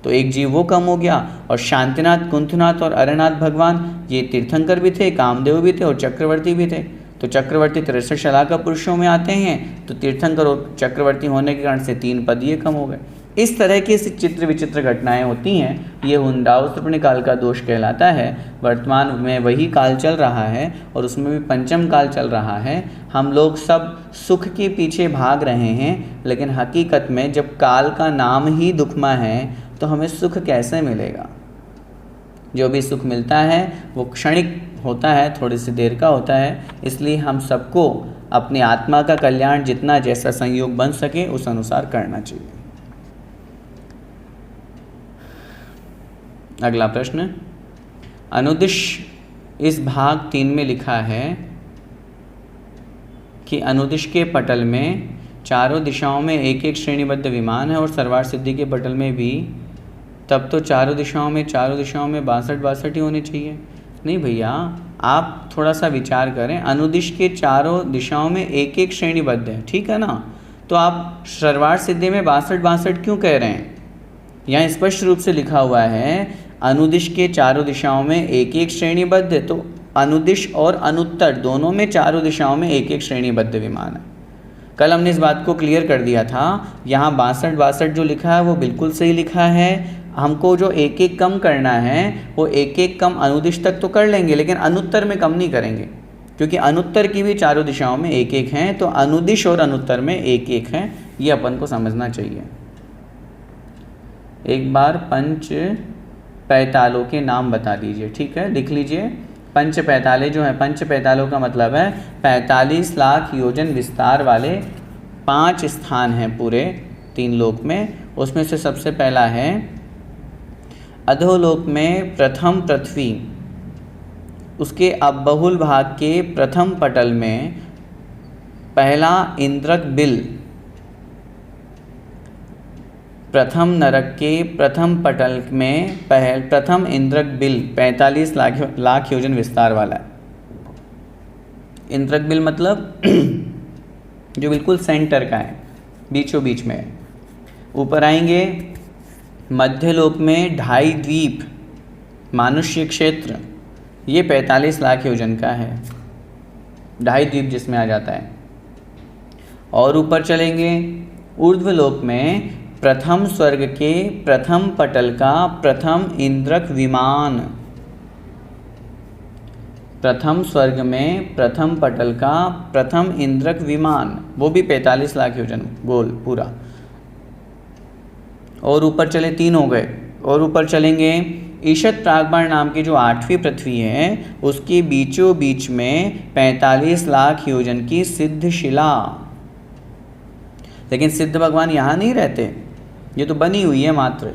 तो एक जीव वो कम हो गया। और शांतिनाथ, कुंथनाथ और अरनाथ भगवान ये तीर्थंकर भी थे, कामदेव भी थे और चक्रवर्ती भी थे, तो चक्रवर्ती 63 शलाका पुरुषों में आते हैं, तो तीर्थंकर और चक्रवर्ती होने के कारण से 3 पद ये कम हो गए। इस तरह की चित्र विचित्र घटनाएं होती हैं, ये हुंडावसर्पिणी काल का दोष कहलाता है। वर्तमान में वही काल चल रहा है और उसमें भी 5म काल चल रहा है। हम लोग सब सुख के पीछे भाग रहे हैं, लेकिन हकीकत में जब काल का नाम ही दुखमा है तो हमें सुख कैसे मिलेगा। जो भी सुख मिलता है वो क्षणिक होता है, थोड़ी सी देर का होता है। इसलिए हम सबको अपनी आत्मा का कल्याण जितना जैसा संयोग बन सके उस अनुसार करना चाहिए। अगला प्रश्न, अनुदिश इस भाग 3 में लिखा है कि अनुदिश के पटल में चारों दिशाओं में एक एक श्रेणीबद्ध विमान है और सर्वार्थ सिद्धि के पटल में भी, तब तो चारों दिशाओं में 62 ही होने चाहिए। नहीं भैया, आप थोड़ा सा विचार करें, अनुदिश के चारों दिशाओं में एक एक श्रेणीबद्ध है, ठीक है ना, तो आप सर्वार्थ सिद्धि में 62 क्यों कह रहे हैं। यहाँ स्पष्ट रूप से लिखा हुआ है अनुदिश के चारों दिशाओं में एक एक श्रेणीबद्ध, तो अनुदिश और अनुत्तर दोनों में चारों दिशाओं में एक एक श्रेणीबद्ध विमान है। कल हमने इस बात को क्लियर कर दिया था। यहाँ 62 जो लिखा है वो बिल्कुल सही लिखा है। हमको जो एक एक कम करना है वो एक एक कम अनुदिश तक तो कर लेंगे, लेकिन अनुत्तर में कम नहीं करेंगे, क्योंकि अनुत्तर की भी चारों दिशाओं में एक एक हैं, तो अनुदिश और अनुत्तर में एक एक हैं, ये अपन को समझना चाहिए। एक बार पंच पैतालों के नाम बता दीजिए, ठीक है, लिख लीजिए। पंच पैताले जो है, पंच पैतालों का मतलब है 45 लाख योजन विस्तार वाले 5 स्थान हैं पूरे 3 लोक में। उसमें से सबसे पहला है अधोलोक में प्रथम पृथ्वी, उसके अबहुल भाग के प्रथम पटल में पहला इंद्रक बिल, प्रथम नरक के प्रथम पटल में प्रथम इंद्रक बिल 45 लाख योजन विस्तार वाला है। इंद्रक बिल मतलब जो बिल्कुल सेंटर का है, बीचों बीच में है। ऊपर आएंगे, मध्यलोक में 2.5 द्वीप मानुष्य क्षेत्र, ये 45 लाख योजन का है, 2.5 द्वीप जिसमें आ जाता है। और ऊपर चलेंगे, ऊर्ध्वलोक में प्रथम स्वर्ग के प्रथम पटल का प्रथम इंद्रक विमान, प्रथम स्वर्ग में प्रथम पटल का प्रथम इंद्रक विमान, वो भी 45 लाख योजन गोल पूरा। और ऊपर चले, 3 हो गए। और ऊपर चलेंगे, ईशत प्रागबाण नाम की जो 8वीं पृथ्वी है उसके बीचों बीच में 45 लाख योजन की सिद्ध शिला। लेकिन सिद्ध भगवान यहाँ नहीं रहते, ये तो बनी हुई है मात्र।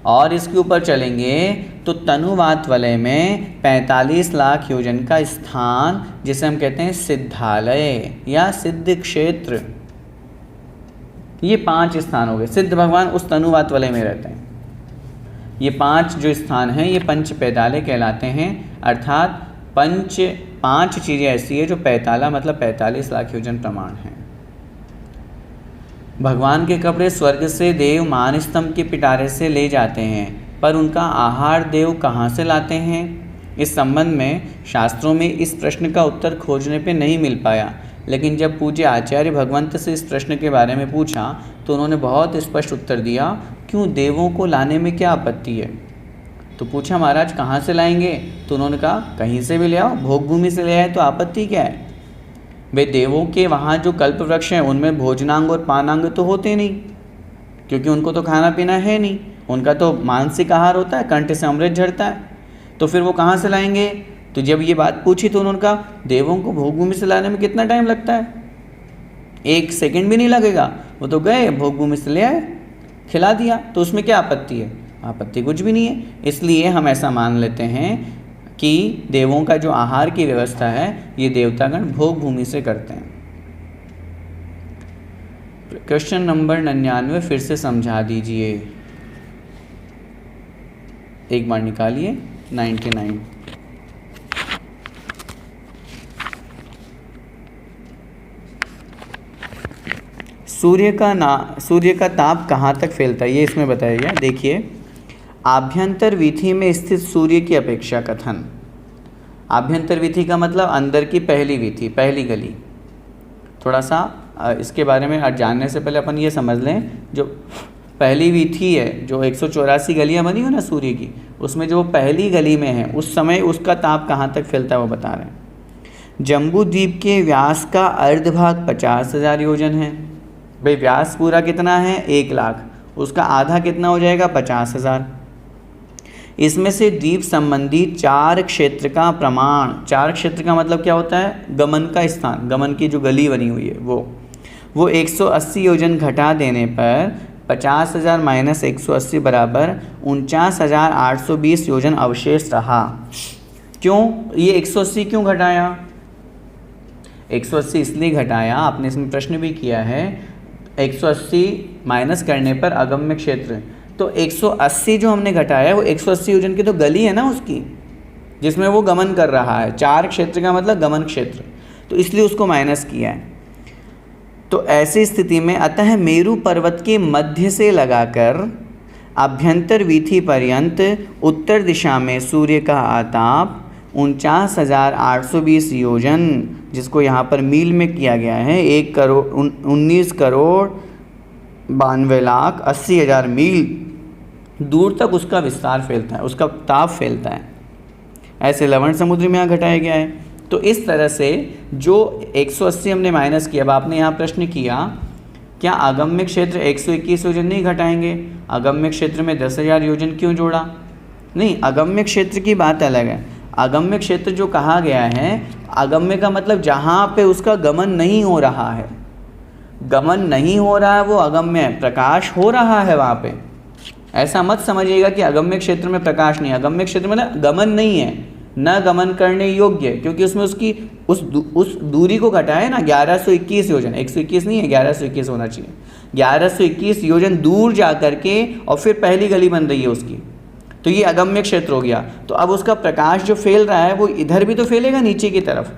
और इसके ऊपर चलेंगे तो तनुवात वलय में 45 लाख योजन का स्थान, जिसे हम कहते हैं सिद्धालय या सिद्ध क्षेत्र। ये 5 स्थान हो गए। सिद्ध भगवान उस तनुवात वलय में रहते हैं। ये 5 जो स्थान हैं ये पंच पैताले कहलाते हैं, अर्थात 5 चीज़ें ऐसी है जो पैताला मतलब 45 लाख योजन प्रमाण हैं। भगवान के कपड़े स्वर्ग से देव मान स्तंभ के पिटारे से ले जाते हैं, पर उनका आहार देव कहाँ से लाते हैं? इस संबंध में शास्त्रों में इस प्रश्न का उत्तर खोजने पे नहीं मिल पाया। लेकिन जब पूज्य आचार्य भगवंत से इस प्रश्न के बारे में पूछा तो उन्होंने बहुत स्पष्ट उत्तर दिया, क्यों देवों को लाने में क्या आपत्ति है? तो पूछा महाराज कहाँ से लाएंगे? तो उन्होंने कहा कहीं से भी ले आओ, भोग भूमि से ले आए तो आपत्ति क्या है? वे देवों के वहाँ जो कल्प वृक्ष हैं उनमें भोजनांग और पानांग तो होते नहीं, क्योंकि उनको तो खाना पीना है नहीं, उनका तो मानसिक आहार होता है, कंठ से अमृत झरता है। तो फिर वो कहाँ से लाएंगे? तो जब ये बात पूछी तो उन्होंने कहा देवों को भोग भूमि से लाने में कितना टाइम लगता है? 1 सेकंड भी नहीं लगेगा। वो तो गए भोग भूमि से ले आए, खिला दिया, तो उसमें क्या आपत्ति है? आपत्ति कुछ भी नहीं है। इसलिए हम ऐसा मान लेते हैं कि देवों का जो आहार की व्यवस्था है ये देवतागण भोग भूमि से करते हैं। क्वेश्चन नंबर 99 फिर से समझा दीजिए, एक बार निकालिए 99। सूर्य का ताप कहाँ तक फैलता है ये इसमें बताया गया। देखिए, आभ्यंतर वीथि में स्थित सूर्य की अपेक्षा कथन। आभ्यंतर वीथि का मतलब अंदर की पहली वीथि, पहली गली। थोड़ा सा इसके बारे में आज जानने से पहले अपन ये समझ लें, जो पहली वीथि है, जो 184 गलियां बनी हो ना सूर्य की, उसमें जो पहली गली में है उस समय उसका ताप कहाँ तक फैलता है वो बता रहे हैं। जम्बू द्वीप के व्यास का अर्धभाग 50,000 योजन है। भाई व्यास पूरा कितना है? 1 लाख, उसका आधा कितना हो जाएगा? 50,000। इसमें से द्वीप संबंधी 4 क्षेत्र का प्रमाण, 4 क्षेत्र का मतलब क्या होता है? गमन का स्थान, गमन की जो गली बनी हुई है वो 180 योजन घटा देने पर 50,000 माइनस 180 बराबर 49,820 योजन अवशेष रहा। क्यों ये 180 क्यों घटाया? 180 इसलिए घटाया, आपने इसमें प्रश्न भी किया है, 180 माइनस करने पर अगम्य क्षेत्र, तो 180 जो हमने घटाया है वो 180 योजन की तो गली है ना उसकी, जिसमें वो गमन कर रहा है। 4 क्षेत्र का मतलब गमन क्षेत्र, तो इसलिए उसको माइनस किया है। तो ऐसी स्थिति में अतः मेरु पर्वत के मध्य से लगाकर अभ्यंतर वीथि पर्यंत उत्तर दिशा में सूर्य का आताप 49,820 योजन, जिसको यहाँ पर मील में किया गया है, 19,92,80,000 मील दूर तक उसका विस्तार फैलता है, उसका ताप फैलता है। ऐसे लवण समुद्र में यहाँ घटाया गया है। तो इस तरह से जो 180 हमने माइनस किया, अब आपने यहाँ प्रश्न किया क्या अगम्य क्षेत्र 121 योजन नहीं घटाएंगे? अगम्य क्षेत्र में 10,000 योजन क्यों जोड़ा? नहीं, अगम्य क्षेत्र की बात अलग है। अगम्य क्षेत्र जो कहा गया है, अगम्य का मतलब जहाँ पे उसका गमन नहीं हो रहा है। गमन नहीं हो रहा है वो अगम्य है, प्रकाश हो रहा है वहाँ पे। ऐसा मत समझिएगा कि अगम्य क्षेत्र में प्रकाश नहीं है। अगम्य क्षेत्र में ना गमन नहीं है, न गमन करने योग्य, क्योंकि उसमें उसकी उस दूरी को घटा है ना, 1121 योजन, 121 नहीं है, 1121 होना चाहिए। 1121 योजन दूर जा करके और फिर पहली गली बन रही है उसकी, तो ये अगम्य क्षेत्र हो गया। तो अब उसका प्रकाश जो फैल रहा है वो इधर भी तो फैलेगा नीचे की तरफ,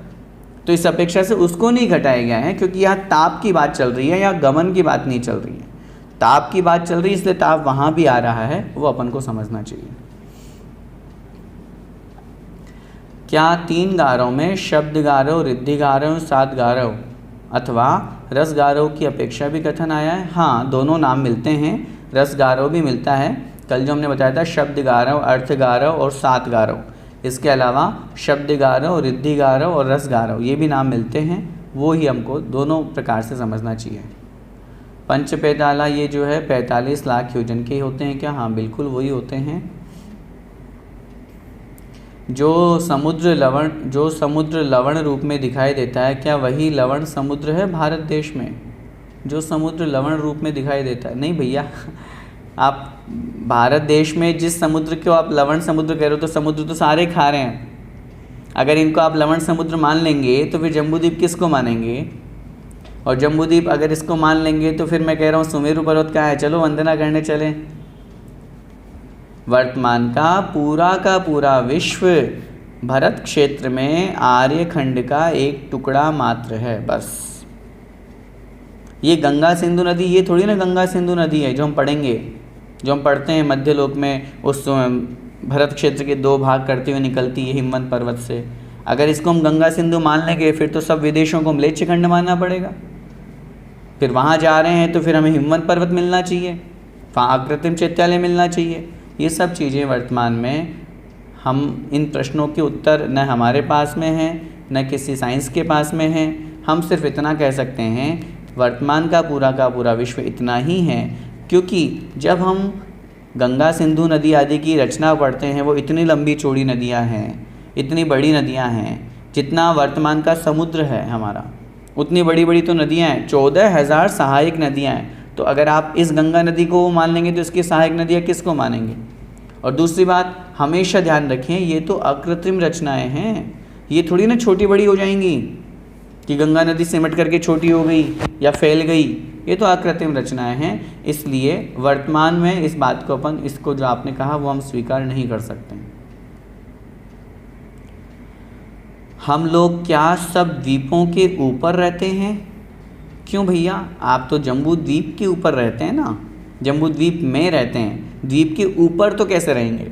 तो इस अपेक्षा से उसको नहीं घटाया गया है, क्योंकि यहाँ ताप की बात चल रही है, यहाँ गमन की बात नहीं चल रही है। ताप की बात चल रही है, इसलिए ताप वहाँ भी आ रहा है, वो अपन को समझना चाहिए। क्या 3 गारों में शब्द गारो, रिद्धि गारो, सात गारो अथवा रस गारो की अपेक्षा भी कथन आया है? हाँ, दोनों नाम मिलते हैं, रस गारो भी मिलता है। कल जो हमने बताया था शब्द गारो, अर्थ गारो और सात गारो, इसके अलावा शब्द गारो, रिद्धि गारो और रस गारो ये भी नाम मिलते हैं, वो ही हमको दोनों प्रकार से समझना चाहिए। पंच पैताला ये जो है 45 लाख योजन के होते हैं क्या? हाँ बिल्कुल वही होते हैं। जो समुद्र लवण रूप में दिखाई देता है, क्या वही लवण समुद्र है भारत देश में? जो समुद्र लवण रूप में दिखाई देता है? नहीं भैया, आप भारत देश में जिस समुद्र को आप लवण समुद्र कह रहे हो, तो समुद्र तो सारे खा रहे हैं। अगर इनको आप लवण समुद्र मान लेंगे तो फिर जम्बूद्वीप किसको मानेंगे? और जम्बूद्वीप अगर इसको मान लेंगे तो फिर मैं कह रहा हूँ सुमेरु पर्वत कहाँ है? चलो वंदना करने चलें। वर्तमान का पूरा विश्व भरत क्षेत्र में आर्यखंड का एक टुकड़ा मात्र है, बस। ये गंगा सिंधु नदी, ये थोड़ी ना गंगा सिंधु नदी है जो हम पढ़ेंगे, जो हम पढ़ते हैं मध्यलोक में, उस भरत क्षेत्र के 2 भाग करते हुए निकलती है हिमवंत पर्वत से। अगर इसको हम गंगा सिंधु मान लेंगे फिर तो सब विदेशों को म्लेच्छ खंड मानना पड़ेगा। फिर वहाँ जा रहे हैं तो फिर हमें हिमवंत पर्वत मिलना चाहिए, वहाँ अकृत्रिम चैत्यालय मिलना चाहिए। ये सब चीज़ें वर्तमान में हम इन प्रश्नों के उत्तर न हमारे पास में हैं न किसी साइंस के पास में हैं। हम सिर्फ इतना कह सकते हैं वर्तमान का पूरा विश्व इतना ही है, क्योंकि जब हम गंगा सिंधु नदी आदि की रचना पढ़ते हैं वो इतनी लंबी चौड़ी नदियाँ हैं, इतनी बड़ी नदियाँ हैं, जितना वर्तमान का समुद्र है हमारा, उतनी बड़ी बड़ी तो नदियाँ हैं। 14,000 सहायक नदियाँ हैं। तो अगर आप इस गंगा नदी को मान लेंगे तो इसकी सहायक नदियाँ किसको मानेंगे? और दूसरी बात हमेशा ध्यान रखें, ये तो अकृत्रिम रचनाएं हैं, ये थोड़ी ना छोटी बड़ी हो जाएंगी कि गंगा नदी सिमट करके छोटी हो गई या फैल गई। ये तो अकृत्रिम रचनाएं हैं, इसलिए वर्तमान में इस बात को अपन, इसको जो आपने कहा वो हम स्वीकार नहीं कर सकते। हम लोग क्या सब द्वीपों के ऊपर रहते हैं? क्यों भैया, आप तो जम्बू द्वीप के ऊपर रहते हैं ना, जम्बू द्वीप में रहते हैं, द्वीप के ऊपर तो कैसे रहेंगे?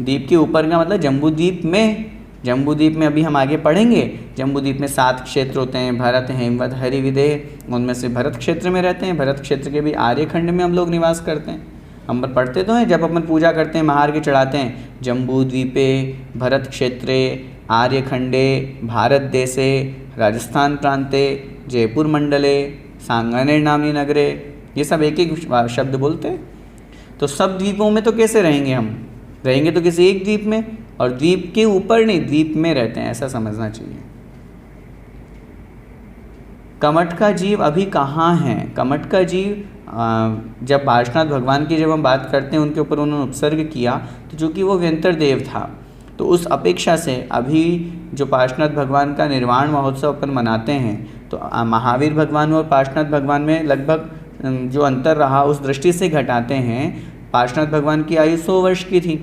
द्वीप के ऊपर का मतलब जम्बू द्वीप में। जम्बू द्वीप में अभी हम आगे पढ़ेंगे, जम्बू द्वीप में 7 क्षेत्र होते हैं, भरत, हेमवत, हरिविदेह, उनमें से भरत क्षेत्र में रहते हैं। भरत क्षेत्र के भी आर्यखंड में हम लोग निवास करते हैं। हम पढ़ते तो हैं, जब अपन पूजा करते हैं महार्घ्य चढ़ाते हैं, जम्बू द्वीपे भरत क्षेत्रे आर्यखंडे भारत देशे राजस्थान प्रांते जयपुर मंडले सांगानेर नामनी नगरे, ये सब एक एक शब्द बोलते हैं। तो सब द्वीपों में तो कैसे रहेंगे? हम रहेंगे तो किसी एक द्वीप में, और द्वीप के ऊपर नहीं, द्वीप में रहते हैं, ऐसा समझना चाहिए। कमठ का जीव अभी कहाँ है? कमठ का जीव जब पार्श्वनाथ भगवान की जब हम बात करते हैं, उनके ऊपर उन्होंने उपसर्ग किया, तो चूँकि वो व्यंतर देव था, तो उस अपेक्षा से अभी जो पार्श्वनाथ भगवान का निर्वाण महोत्सव अपन मनाते हैं, तो महावीर भगवान और पार्श्वनाथ भगवान में लगभग जो अंतर रहा उस दृष्टि से घटाते हैं। पार्श्वनाथ भगवान की आयु 100 वर्ष की थी,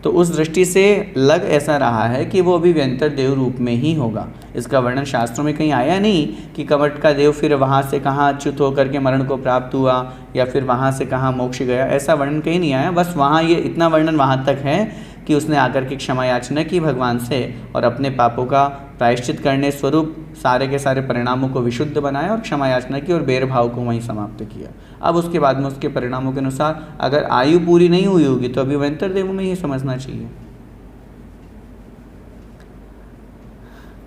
तो उस दृष्टि से लग ऐसा रहा है कि वो अभी व्यंतर देव रूप में ही होगा। इसका वर्णन शास्त्रों में कहीं आया नहीं कि कमठ का देव फिर वहाँ से कहाँ अच्युत होकर के मरण को प्राप्त हुआ या फिर वहाँ से कहाँ मोक्ष गया, ऐसा वर्णन कहीं नहीं आया। बस वहाँ ये इतना वर्णन वहाँ तक है कि उसने आकर के क्षमा याचना की भगवान से और अपने पापों का प्रायश्चित करने स्वरूप सारे के सारे परिणामों को विशुद्ध बनाया और क्षमा याचना की और बैर भाव को वहीं समाप्त किया। अब उसके बाद में उसके परिणामों के अनुसार अगर आयु पूरी नहीं हुई होगी तो अभी व्यंतर देव में ही समझना चाहिए।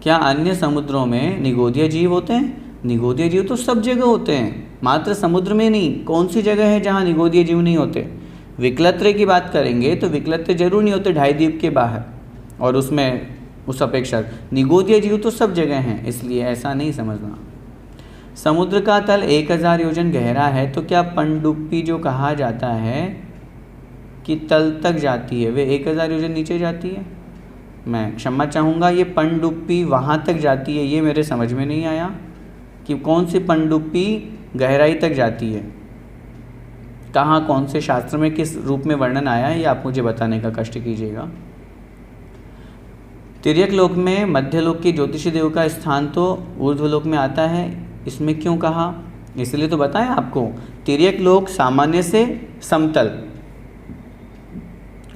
क्या अन्य समुद्रों में निगोदीय जीव होते हैं? निगोदीय जीव तो सब जगह होते हैं, मात्र समुद्र में नहीं। कौन सी जगह है जहाँ निगोदीय जीव नहीं होते? विकलत्र की बात करेंगे तो विकलत्र जरूर नहीं होते ढाई द्वीप के बाहर, और उसमें उस अपेक्षा निगोदीय जीव तो सब जगह हैं, इसलिए ऐसा नहीं समझना। समुद्र का तल 1000 योजन गहरा है, तो क्या पनडुब्बी जो कहा जाता है कि तल तक जाती है, वे 1000 योजन नीचे जाती है? मैं क्षमा चाहूँगा, ये पनडुब्बी वहाँ तक जाती है, ये मेरे समझ में नहीं आया कि कौन सी पनडुब्बी गहराई तक जाती है, कहाँ कौन से शास्त्र में किस रूप में वर्णन आया है, ये आप मुझे बताने का कष्ट कीजिएगा। तिर्यक लोक में मध्यलोक के ज्योतिषी देव का स्थान तो ऊर्ध्वलोक में आता है, इसमें क्यों कहा? इसलिए तो बताया आपको, तिर्यक लोक सामान्य से समतल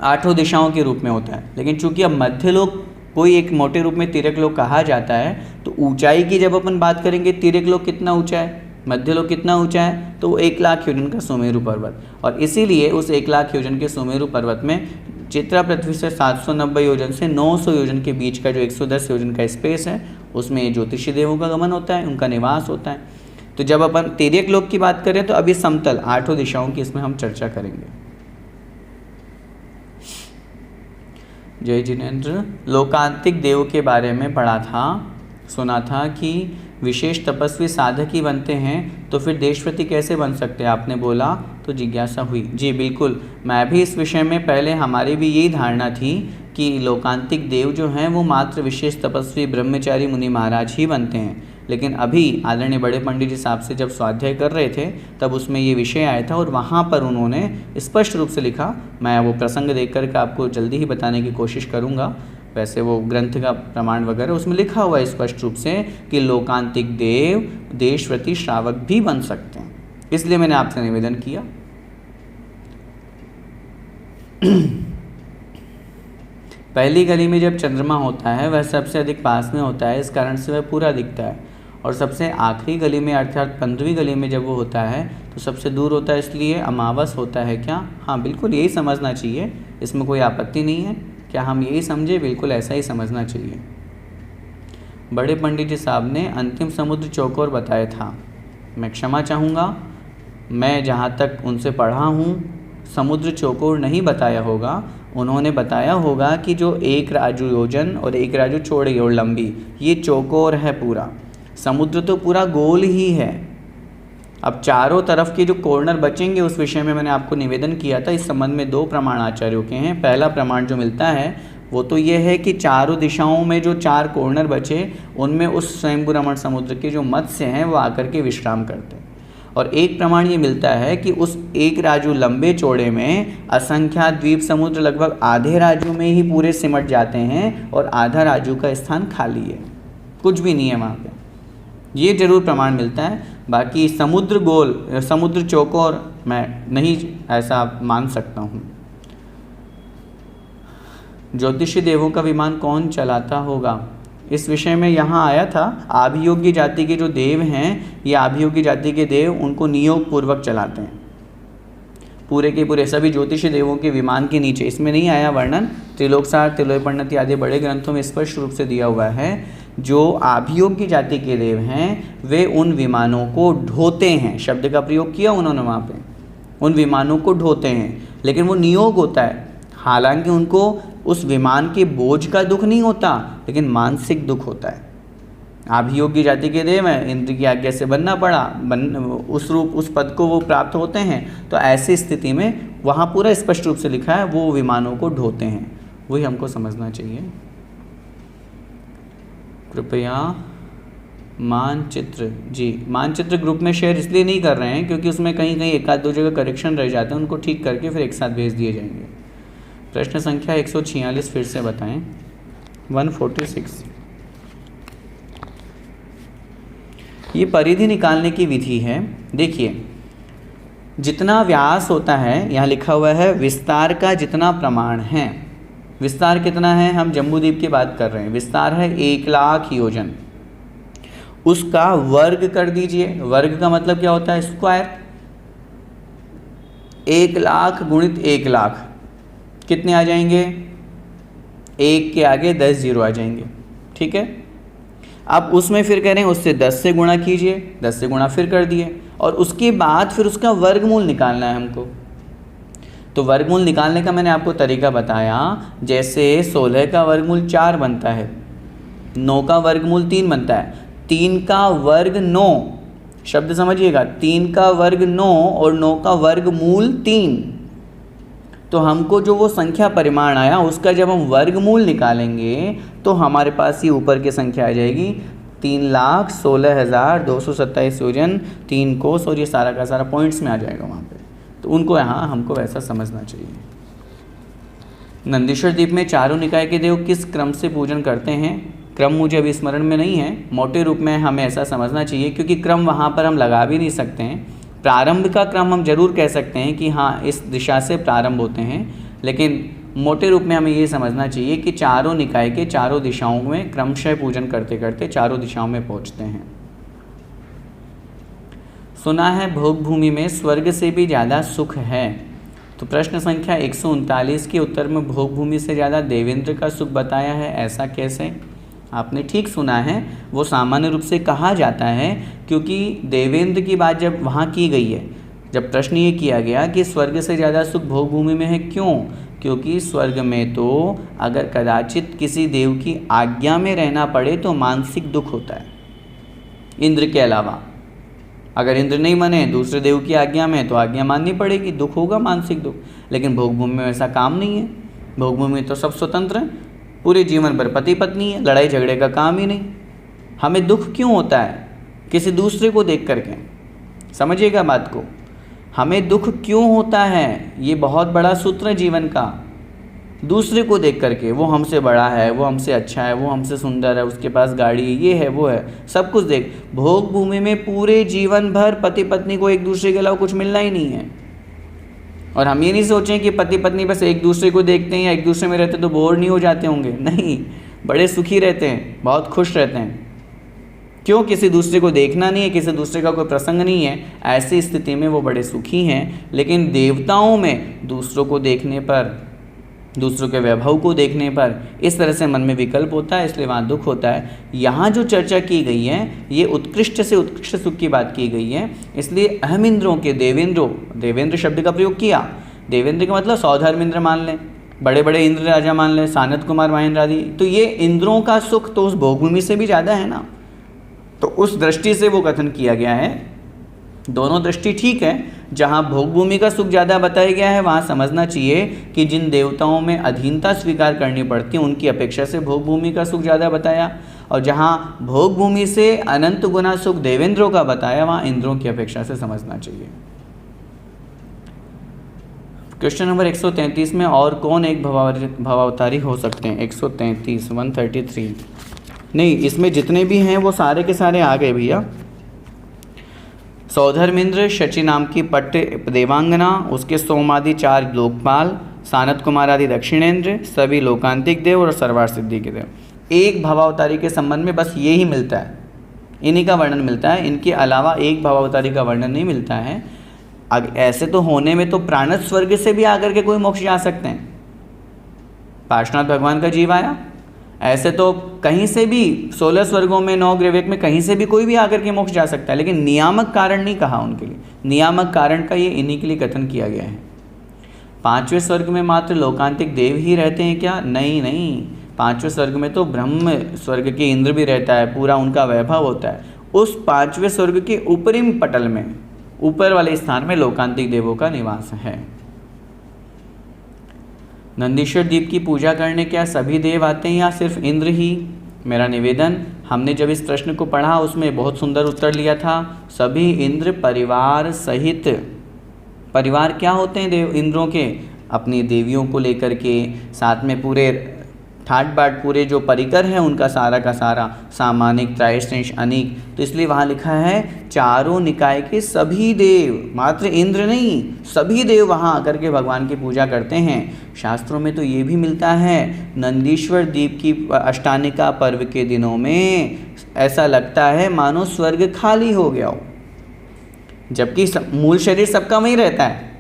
8 दिशाओं के रूप में होता है, लेकिन चूंकि अब मध्यलोक कोई एक मोटे रूप में तिर्यक लोक कहा जाता है, तो ऊंचाई की जब अपन बात करेंगे तिर्यक लोक कितना ऊंचा है, मध्यलोक कितना ऊंचा है, तो वो 1,00,000 योजन का सुमेरु पर्वत, और इसीलिए उस 1,00,000 योजन के सुमेरु पर्वत में चित्रा पृथ्वी से 790 योजन से 900 योजन के बीच का जो 110 योजन का स्पेस है, उसमें ज्योतिषी देवों का गमन होता है, उनका निवास होता है। तो जब अपन तिर्यक लोक की बात करें तो अभी समतल 8 दिशाओं की इसमें हम चर्चा करेंगे। जय जिनेन्द्र, लोकांतिक देव के बारे में पढ़ा था, सुना था कि विशेष तपस्वी साधक ही बनते हैं, तो फिर देशपति कैसे बन सकते हैं, आपने बोला तो जिज्ञासा हुई। जी बिल्कुल, मैं भी इस विषय में पहले हमारी भी यही धारणा थी कि लोकांतिक देव जो हैं वो मात्र विशेष तपस्वी ब्रह्मचारी मुनि महाराज ही बनते हैं, लेकिन अभी आदरणीय बड़े पंडित जी साहब से जब स्वाध्याय कर रहे थे तब उसमें ये विषय आया था, और वहाँ पर उन्होंने स्पष्ट रूप से लिखा, मैं वो प्रसंग देख करके आपको जल्दी ही बताने की कोशिश करूँगा, वैसे वो ग्रंथ का प्रमाण वगैरह उसमें लिखा हुआ है स्पष्ट रूप से कि लोकांतिक देव देशव्रती श्रावक भी बन सकते हैं, इसलिए मैंने आपसे निवेदन किया। पहली गली में जब चंद्रमा होता है वह सबसे अधिक पास में होता है, इस कारण से वह पूरा दिखता है, और सबसे आखिरी गली में अर्थात 15वीं गली में जब वो होता है तो सबसे दूर होता है, इसलिए अमावस होता है क्या? हाँ बिल्कुल यही समझना चाहिए, इसमें कोई आपत्ति नहीं है। क्या हम यही समझे? बिल्कुल ऐसा ही समझना चाहिए। बड़े पंडित जी साहब ने अंतिम समुद्र चौकोर बताया था, मैं क्षमा चाहूँगा, मैं जहाँ तक उनसे पढ़ा हूँ समुद्र चौकोर नहीं बताया होगा, उन्होंने बताया होगा कि जो 1 राजू योजन और 1 राजू चौड़ी और लंबी, ये चौकोर है पूरा, समुद्र तो पूरा गोल ही है। अब चारों तरफ के जो कॉर्नर बचेंगे उस विषय में मैंने आपको निवेदन किया था, इस संबंध में 2 प्रमाण आचार्यों के हैं। पहला प्रमाण जो मिलता है वो तो ये है कि चारों दिशाओं में जो 4 कॉर्नर बचे उनमें उस स्वयंभू रमण समुद्र के जो मत्स्य हैं वो आकर के विश्राम करते हैं, और एक प्रमाण ये मिलता है कि उस 1 राजू लंबे चौड़े में असंख्यात द्वीप समुद्र लगभग आधे राजू में ही पूरे सिमट जाते हैं और आधा राजू का स्थान खाली है, कुछ भी नहीं है वहाँ पे, ये जरूर प्रमाण मिलता है। बाकी समुद्र गोल समुद्र चौकोर मैं नहीं ऐसा मान सकता हूँ। ज्योतिषी देवों का विमान कौन चलाता होगा, इस विषय में यहाँ आया था। आभियोग्य जाति के जो देव हैं, ये आभियोग्य जाति के देव उनको नियोग पूर्वक चलाते हैं, पूरे के पूरे सभी ज्योतिषी देवों के विमान के नीचे, इसमें नहीं आया वर्णन, त्रिलोकसार त्रिलोकपरिणति आदि बड़े ग्रंथों में स्पष्ट रूप से दिया हुआ है। जो आभियोग्य जाति के देव हैं वे उन विमानों को ढोते हैं, शब्द का प्रयोग किया उन्होंने वहाँ पे, उन विमानों को ढोते हैं, लेकिन वो नियोग होता है, हालांकि उनको उस विमान के बोझ का दुख नहीं होता, लेकिन मानसिक दुख होता है। आभियोग्य जाति के देव हैं, इंद्र की आज्ञा से बनना पड़ा, उस रूप उस पद को वो प्राप्त होते हैं, तो ऐसी स्थिति में वहाँ पूरा स्पष्ट रूप से लिखा है वो विमानों को ढोते हैं, वही हमको समझना चाहिए। कृपया मानचित्र, जी मानचित्र ग्रुप में शेयर इसलिए नहीं कर रहे हैं क्योंकि उसमें कहीं कहीं 1-2 जगह करेक्शन रह जाते हैं, उनको ठीक करके फिर एक साथ भेज दिए जाएंगे। प्रश्न संख्या 146 फिर से बताएं। 146 ये परिधि निकालने की विधि है। देखिए जितना व्यास होता है, यहाँ लिखा हुआ है विस्तार का जितना प्रमाण है, विस्तार कितना है, हम जम्बूद्वीप की बात कर रहे हैं, विस्तार है 1,00,000 योजन, उसका वर्ग कर दीजिए। वर्ग का मतलब क्या होता है? स्क्वायर। 1,00,000 गुणित 1,00,000 कितने आ जाएंगे? 1 के आगे 10 जीरो आ जाएंगे, ठीक है। अब उसमें फिर कह रहे हैं उससे 10 से गुणा कीजिए, 10 से गुणा फिर कर दिए, और उसके बाद फिर उसका वर्गमूल निकालना है हमको। तो वर्गमूल निकालने का मैंने आपको तरीका बताया, जैसे 16 का वर्गमूल 4 बनता है, 9 का वर्गमूल 3 बनता है, 3 का वर्ग 9, शब्द समझिएगा, 3 का वर्ग 9 और 9 का वर्गमूल 3, तो हमको जो वो संख्या परिमाण आया उसका जब हम वर्गमूल निकालेंगे तो हमारे पास ये ऊपर की संख्या आ जाएगी 3,16,227 योजन 3 कोस, और ये सारा का सारा पॉइंट्स में आ जाएगा वहाँ पे। तो उनको यहाँ हमको वैसा समझना चाहिए। नंदीश्वर द्वीप में चारों निकाय के देव किस क्रम से पूजन करते हैं? क्रम मुझे अभी स्मरण में नहीं है, मोटे रूप में हमें ऐसा समझना चाहिए, क्योंकि क्रम वहाँ पर हम लगा भी नहीं सकते हैं। प्रारंभ का क्रम हम जरूर कह सकते हैं कि हाँ इस दिशा से प्रारंभ होते हैं, लेकिन मोटे रूप में हमें ये समझना चाहिए कि चारों निकाय के चारों दिशाओं में क्रमशः पूजन करते करते चारों दिशाओं में पहुँचते हैं। सुना है भोग भूमि में स्वर्ग से भी ज़्यादा सुख है, तो प्रश्न संख्या 139 के उत्तर में भोग भूमि से ज़्यादा देवेंद्र का सुख बताया है, ऐसा कैसे? आपने ठीक सुना है, वो सामान्य रूप से कहा जाता है क्योंकि देवेंद्र की बात जब वहाँ की गई है, जब प्रश्न ये किया गया कि स्वर्ग से ज़्यादा सुख भोग भूमि में है, क्यों? क्योंकि स्वर्ग में तो अगर कदाचित किसी देव की आज्ञा में रहना पड़े तो मानसिक दुख होता है, इंद्र के अलावा। अगर इंद्र नहीं माने दूसरे देव की आज्ञा में तो आज्ञा माननी पड़ेगी, दुख होगा, मानसिक दुख। लेकिन भोग भूमि में ऐसा काम नहीं है, भोग भूमि में तो सब स्वतंत्र हैं, पूरे जीवन भर पति पत्नी है, लड़ाई झगड़े का काम ही नहीं। हमें दुख क्यों होता है? किसी दूसरे को देख करके, समझिएगा बात को, हमें दुख क्यों होता है? ये बहुत बड़ा सूत्र है जीवन का। दूसरे को देख करके, वो हमसे बड़ा है, वो हमसे अच्छा है, वो हमसे सुंदर है, उसके पास गाड़ी है, ये है, वो है, सब कुछ देख। भोग भूमि में पूरे जीवन भर पति पत्नी को एक दूसरे के अलावा कुछ मिलना ही नहीं है। और हम ये नहीं सोचें कि पति पत्नी बस एक दूसरे को देखते हैं या एक दूसरे में रहते तो बोर नहीं हो जाते होंगे, नहीं, बड़े सुखी रहते हैं, बहुत खुश रहते हैं। क्यों? किसी दूसरे को देखना नहीं है, किसी दूसरे का कोई प्रसंग नहीं है, ऐसी स्थिति में वो बड़े सुखी हैं। लेकिन देवताओं में दूसरों को देखने पर, दूसरों के वैभव को देखने पर इस तरह से मन में विकल्प होता है, इसलिए वहाँ दुख होता है। यहाँ जो चर्चा की गई है ये उत्कृष्ट से उत्कृष्ट सुख की बात की गई है, इसलिए अहम इंद्रों के देवेंद्रों, देवेंद्र शब्द का प्रयोग किया। देवेंद्र का मतलब सौधर्म इंद्र मान लें, बड़े बड़े इंद्र राजा मान लें, सानत कुमार महेंद्र आदि, तो ये इंद्रों का सुख तो उस भोगभूमि से भी ज़्यादा है ना। तो उस दृष्टि से वो कथन किया गया है। दोनों दृष्टि ठीक है। जहाँ भोगभूमि का सुख ज़्यादा बताया गया है वहाँ समझना चाहिए कि जिन देवताओं में अधीनता स्वीकार करनी पड़ती है उनकी अपेक्षा से भोगभूमि का सुख ज़्यादा बताया, और जहाँ भोगभूमि से अनंत गुना सुख देवेंद्रों का बताया वहाँ इंद्रों की अपेक्षा से समझना चाहिए। क्वेश्चन नंबर 133 में और कौन एक भवावतारी हो सकते हैं? 133 133 नहीं, इसमें जितने भी हैं वो सारे के सारे आ गए भैया। सौधर्मेंद्र, शची नाम की पट्ट देवांगना, उसके सोमादि 4 लोकपाल, सानत कुमार आदि दक्षिणेंद्र, सभी लोकांतिक देव और सर्वार्थ सिद्धि के देव। एक भवावतारी के संबंध में बस ये ही मिलता है, इन्हीं का वर्णन मिलता है, इनके अलावा एक भवावतारी का वर्णन नहीं मिलता है। ऐसे तो होने में तो प्राणत स्वर्ग से भी आकर के कोई मोक्ष जा सकते हैं, पार्श्वनाथ भगवान का जीव आया, ऐसे तो कहीं से भी 16 स्वर्गों में 9 ग्रहवेक में कहीं से भी कोई भी आकर के मोक्ष जा सकता है, लेकिन नियामक कारण नहीं कहा उनके लिए। नियामक कारण का ये इन्हीं के लिए कथन किया गया है। 5वें स्वर्ग में मात्र लोकांतिक देव ही रहते हैं क्या? नहीं नहीं, 5वें स्वर्ग में तो ब्रह्म स्वर्ग के इंद्र भी रहता है, पूरा उनका वैभव होता है। उस 5वें स्वर्ग के ऊपरिम पटल में, ऊपर वाले स्थान में लोकांतिक देवों का निवास है। नंदीश्वर द्वीप की पूजा करने क्या सभी देव आते हैं या सिर्फ इंद्र ही? मेरा निवेदन, हमने जब इस प्रश्न को पढ़ा उसमें बहुत सुंदर उत्तर लिया था, सभी इंद्र परिवार सहित। परिवार क्या होते हैं देव इंद्रों के? अपनी देवियों को लेकर के, साथ में पूरे ठाट बाट पूरे जो परिकर हैं उनका सारा का सारा, सामानिक त्रायश्रेष्ठ अनेक, तो इसलिए वहाँ लिखा है चारों निकाय के सभी देव, मात्र इंद्र नहीं, सभी देव वहाँ आकर के भगवान की पूजा करते हैं। शास्त्रों में तो ये भी मिलता है, नंदीश्वर द्वीप की अष्टानिका पर्व के दिनों में ऐसा लगता है मानो स्वर्ग खाली हो गया हो, जबकि मूल शरीर सबका वहीं रहता है,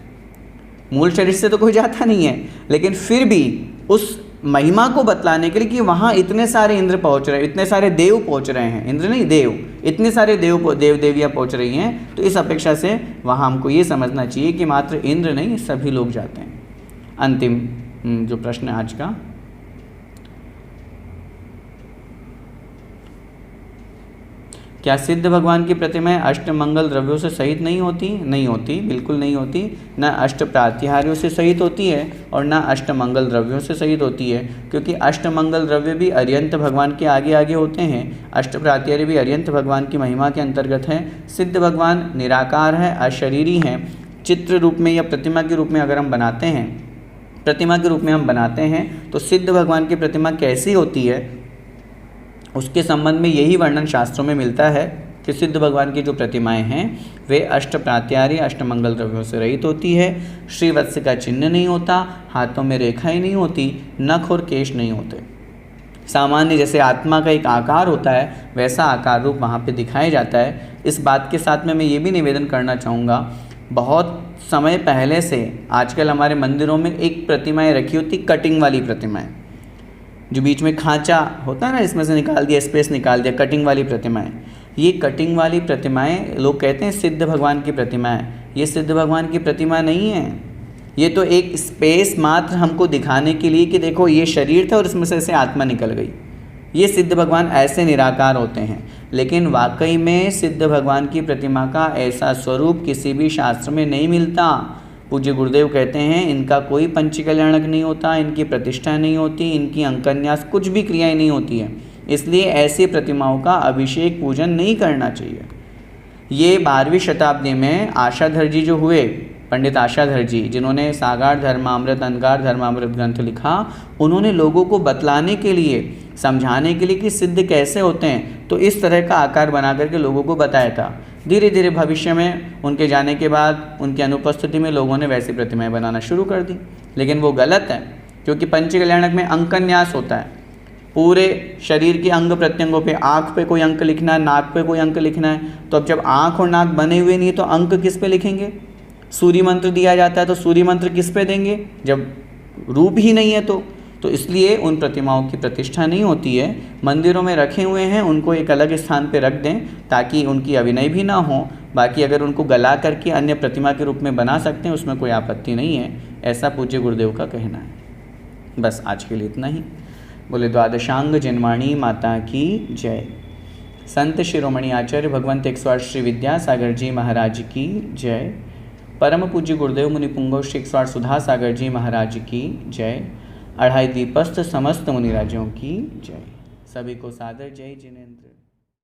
मूल शरीर से तो कोई जाता नहीं है, लेकिन फिर भी उस महिमा को बतलाने के लिए कि वहाँ इतने सारे इंद्र पहुँच रहे हैं, इतने सारे देव पहुँच रहे हैं, इंद्र नहीं देव, इतने सारे देव देवियाँ पहुँच रही हैं, तो इस अपेक्षा से वहाँ हमको ये समझना चाहिए कि मात्र इंद्र नहीं सभी लोग जाते हैं। अंतिम जो प्रश्न आज का, क्या सिद्ध भगवान की प्रतिमाएं अष्टमंगल द्रव्यों से सहित नहीं होती? नहीं होती, बिल्कुल नहीं होती। न अष्ट प्रातिहार्यों से सहित होती है और न अष्टमंगल द्रव्यों से सहित होती है, क्योंकि अष्टमंगल द्रव्य भी अर्यंत भगवान के आगे आगे होते हैं। अष्ट प्रातिहार्य भी अर्यंत भगवान की महिमा के अंतर्गत है। सिद्ध भगवान निराकार है, अशरीरी हैं। चित्र रूप में या प्रतिमा के रूप में अगर हम बनाते हैं, प्रतिमा के रूप में हम बनाते हैं, तो सिद्ध भगवान की प्रतिमा कैसी होती है उसके संबंध में यही वर्णन शास्त्रों में मिलता है कि सिद्ध भगवान की जो प्रतिमाएं हैं वे अष्ट प्रात्यार्य अष्टमंगल द्रव्यों से रहित होती है। श्रीवत्स का चिन्ह नहीं होता, हाथों में रेखाएं नहीं होती, नख और केश नहीं होते। सामान्य जैसे आत्मा का एक आकार होता है वैसा आकार रूप वहाँ पे दिखाया जाता है। इस बात के साथ में मैं ये भी निवेदन करना चाहूँगा, बहुत समय पहले से आजकल हमारे मंदिरों में एक प्रतिमाएं रखी होती, कटिंग वाली प्रतिमाएं, जो बीच में खांचा होता है ना, इसमें से निकाल दिया, स्पेस निकाल दिया, कटिंग वाली प्रतिमाएं। ये कटिंग वाली प्रतिमाएं लोग कहते हैं सिद्ध भगवान की प्रतिमाएं। ये सिद्ध भगवान की प्रतिमा नहीं है, ये तो एक स्पेस मात्र हमको दिखाने के लिए कि देखो ये शरीर था और इसमें से आत्मा निकल गई। ये सिद्ध भगवान ऐसे निराकार होते हैं, लेकिन वाकई में सिद्ध भगवान की प्रतिमा का ऐसा स्वरूप किसी भी शास्त्र में नहीं मिलता। पूज्य गुरुदेव कहते हैं इनका कोई पंचकल्याणक नहीं होता, इनकी प्रतिष्ठा नहीं होती, इनकी अंकन्यास कुछ भी क्रियाएं नहीं होती है। इसलिए ऐसी प्रतिमाओं का अभिषेक पूजन नहीं करना चाहिए। ये 12वीं शताब्दी में आशाधर जी जो हुए, पंडित आशाधर जी, जिन्होंने सागार धर्मामृत, अंगार धर्मामृत ग्रंथ लिखा, उन्होंने लोगों को बतलाने के लिए, समझाने के लिए कि सिद्ध कैसे होते हैं, तो इस तरह का आकार बना करके लोगों को बताया था। धीरे धीरे भविष्य में उनके जाने के बाद उनकी अनुपस्थिति में लोगों ने वैसी प्रतिमाएं बनाना शुरू कर दी, लेकिन वो गलत है, क्योंकि पंचकल्याणक में अंकन्यास होता है। पूरे शरीर के अंग प्रत्यंगों पे, आँख पे कोई अंक लिखना है, नाक पे कोई अंक लिखना है, तो अब जब आँख और नाक बने हुए नहीं तो अंक किस पे लिखेंगे? सूर्य मंत्र दिया जाता है तो सूर्य मंत्र किस पे देंगे जब रूप ही नहीं है? तो इसलिए उन प्रतिमाओं की प्रतिष्ठा नहीं होती है। मंदिरों में रखे हुए हैं, उनको एक अलग स्थान पे रख दें ताकि उनकी अभिनय भी ना हो। बाकी अगर उनको गला करके अन्य प्रतिमा के रूप में बना सकते हैं उसमें कोई आपत्ति नहीं है, ऐसा पूज्य गुरुदेव का कहना है। बस आज के लिए इतना ही। बोले द्वादशांग जन्माणी माता की जय। संत शिरोमणि आचार्य भगवंत 108 श्री विद्यासागर जी महाराज की जय। परम पूज्य गुरुदेव मुनि पुंगव श्री 108 सुधा सागर जी महाराज की जय। 28 दीपस्थ समस्त मुनिराजों की जय। सभी को सादर जय जिनेन्द्र।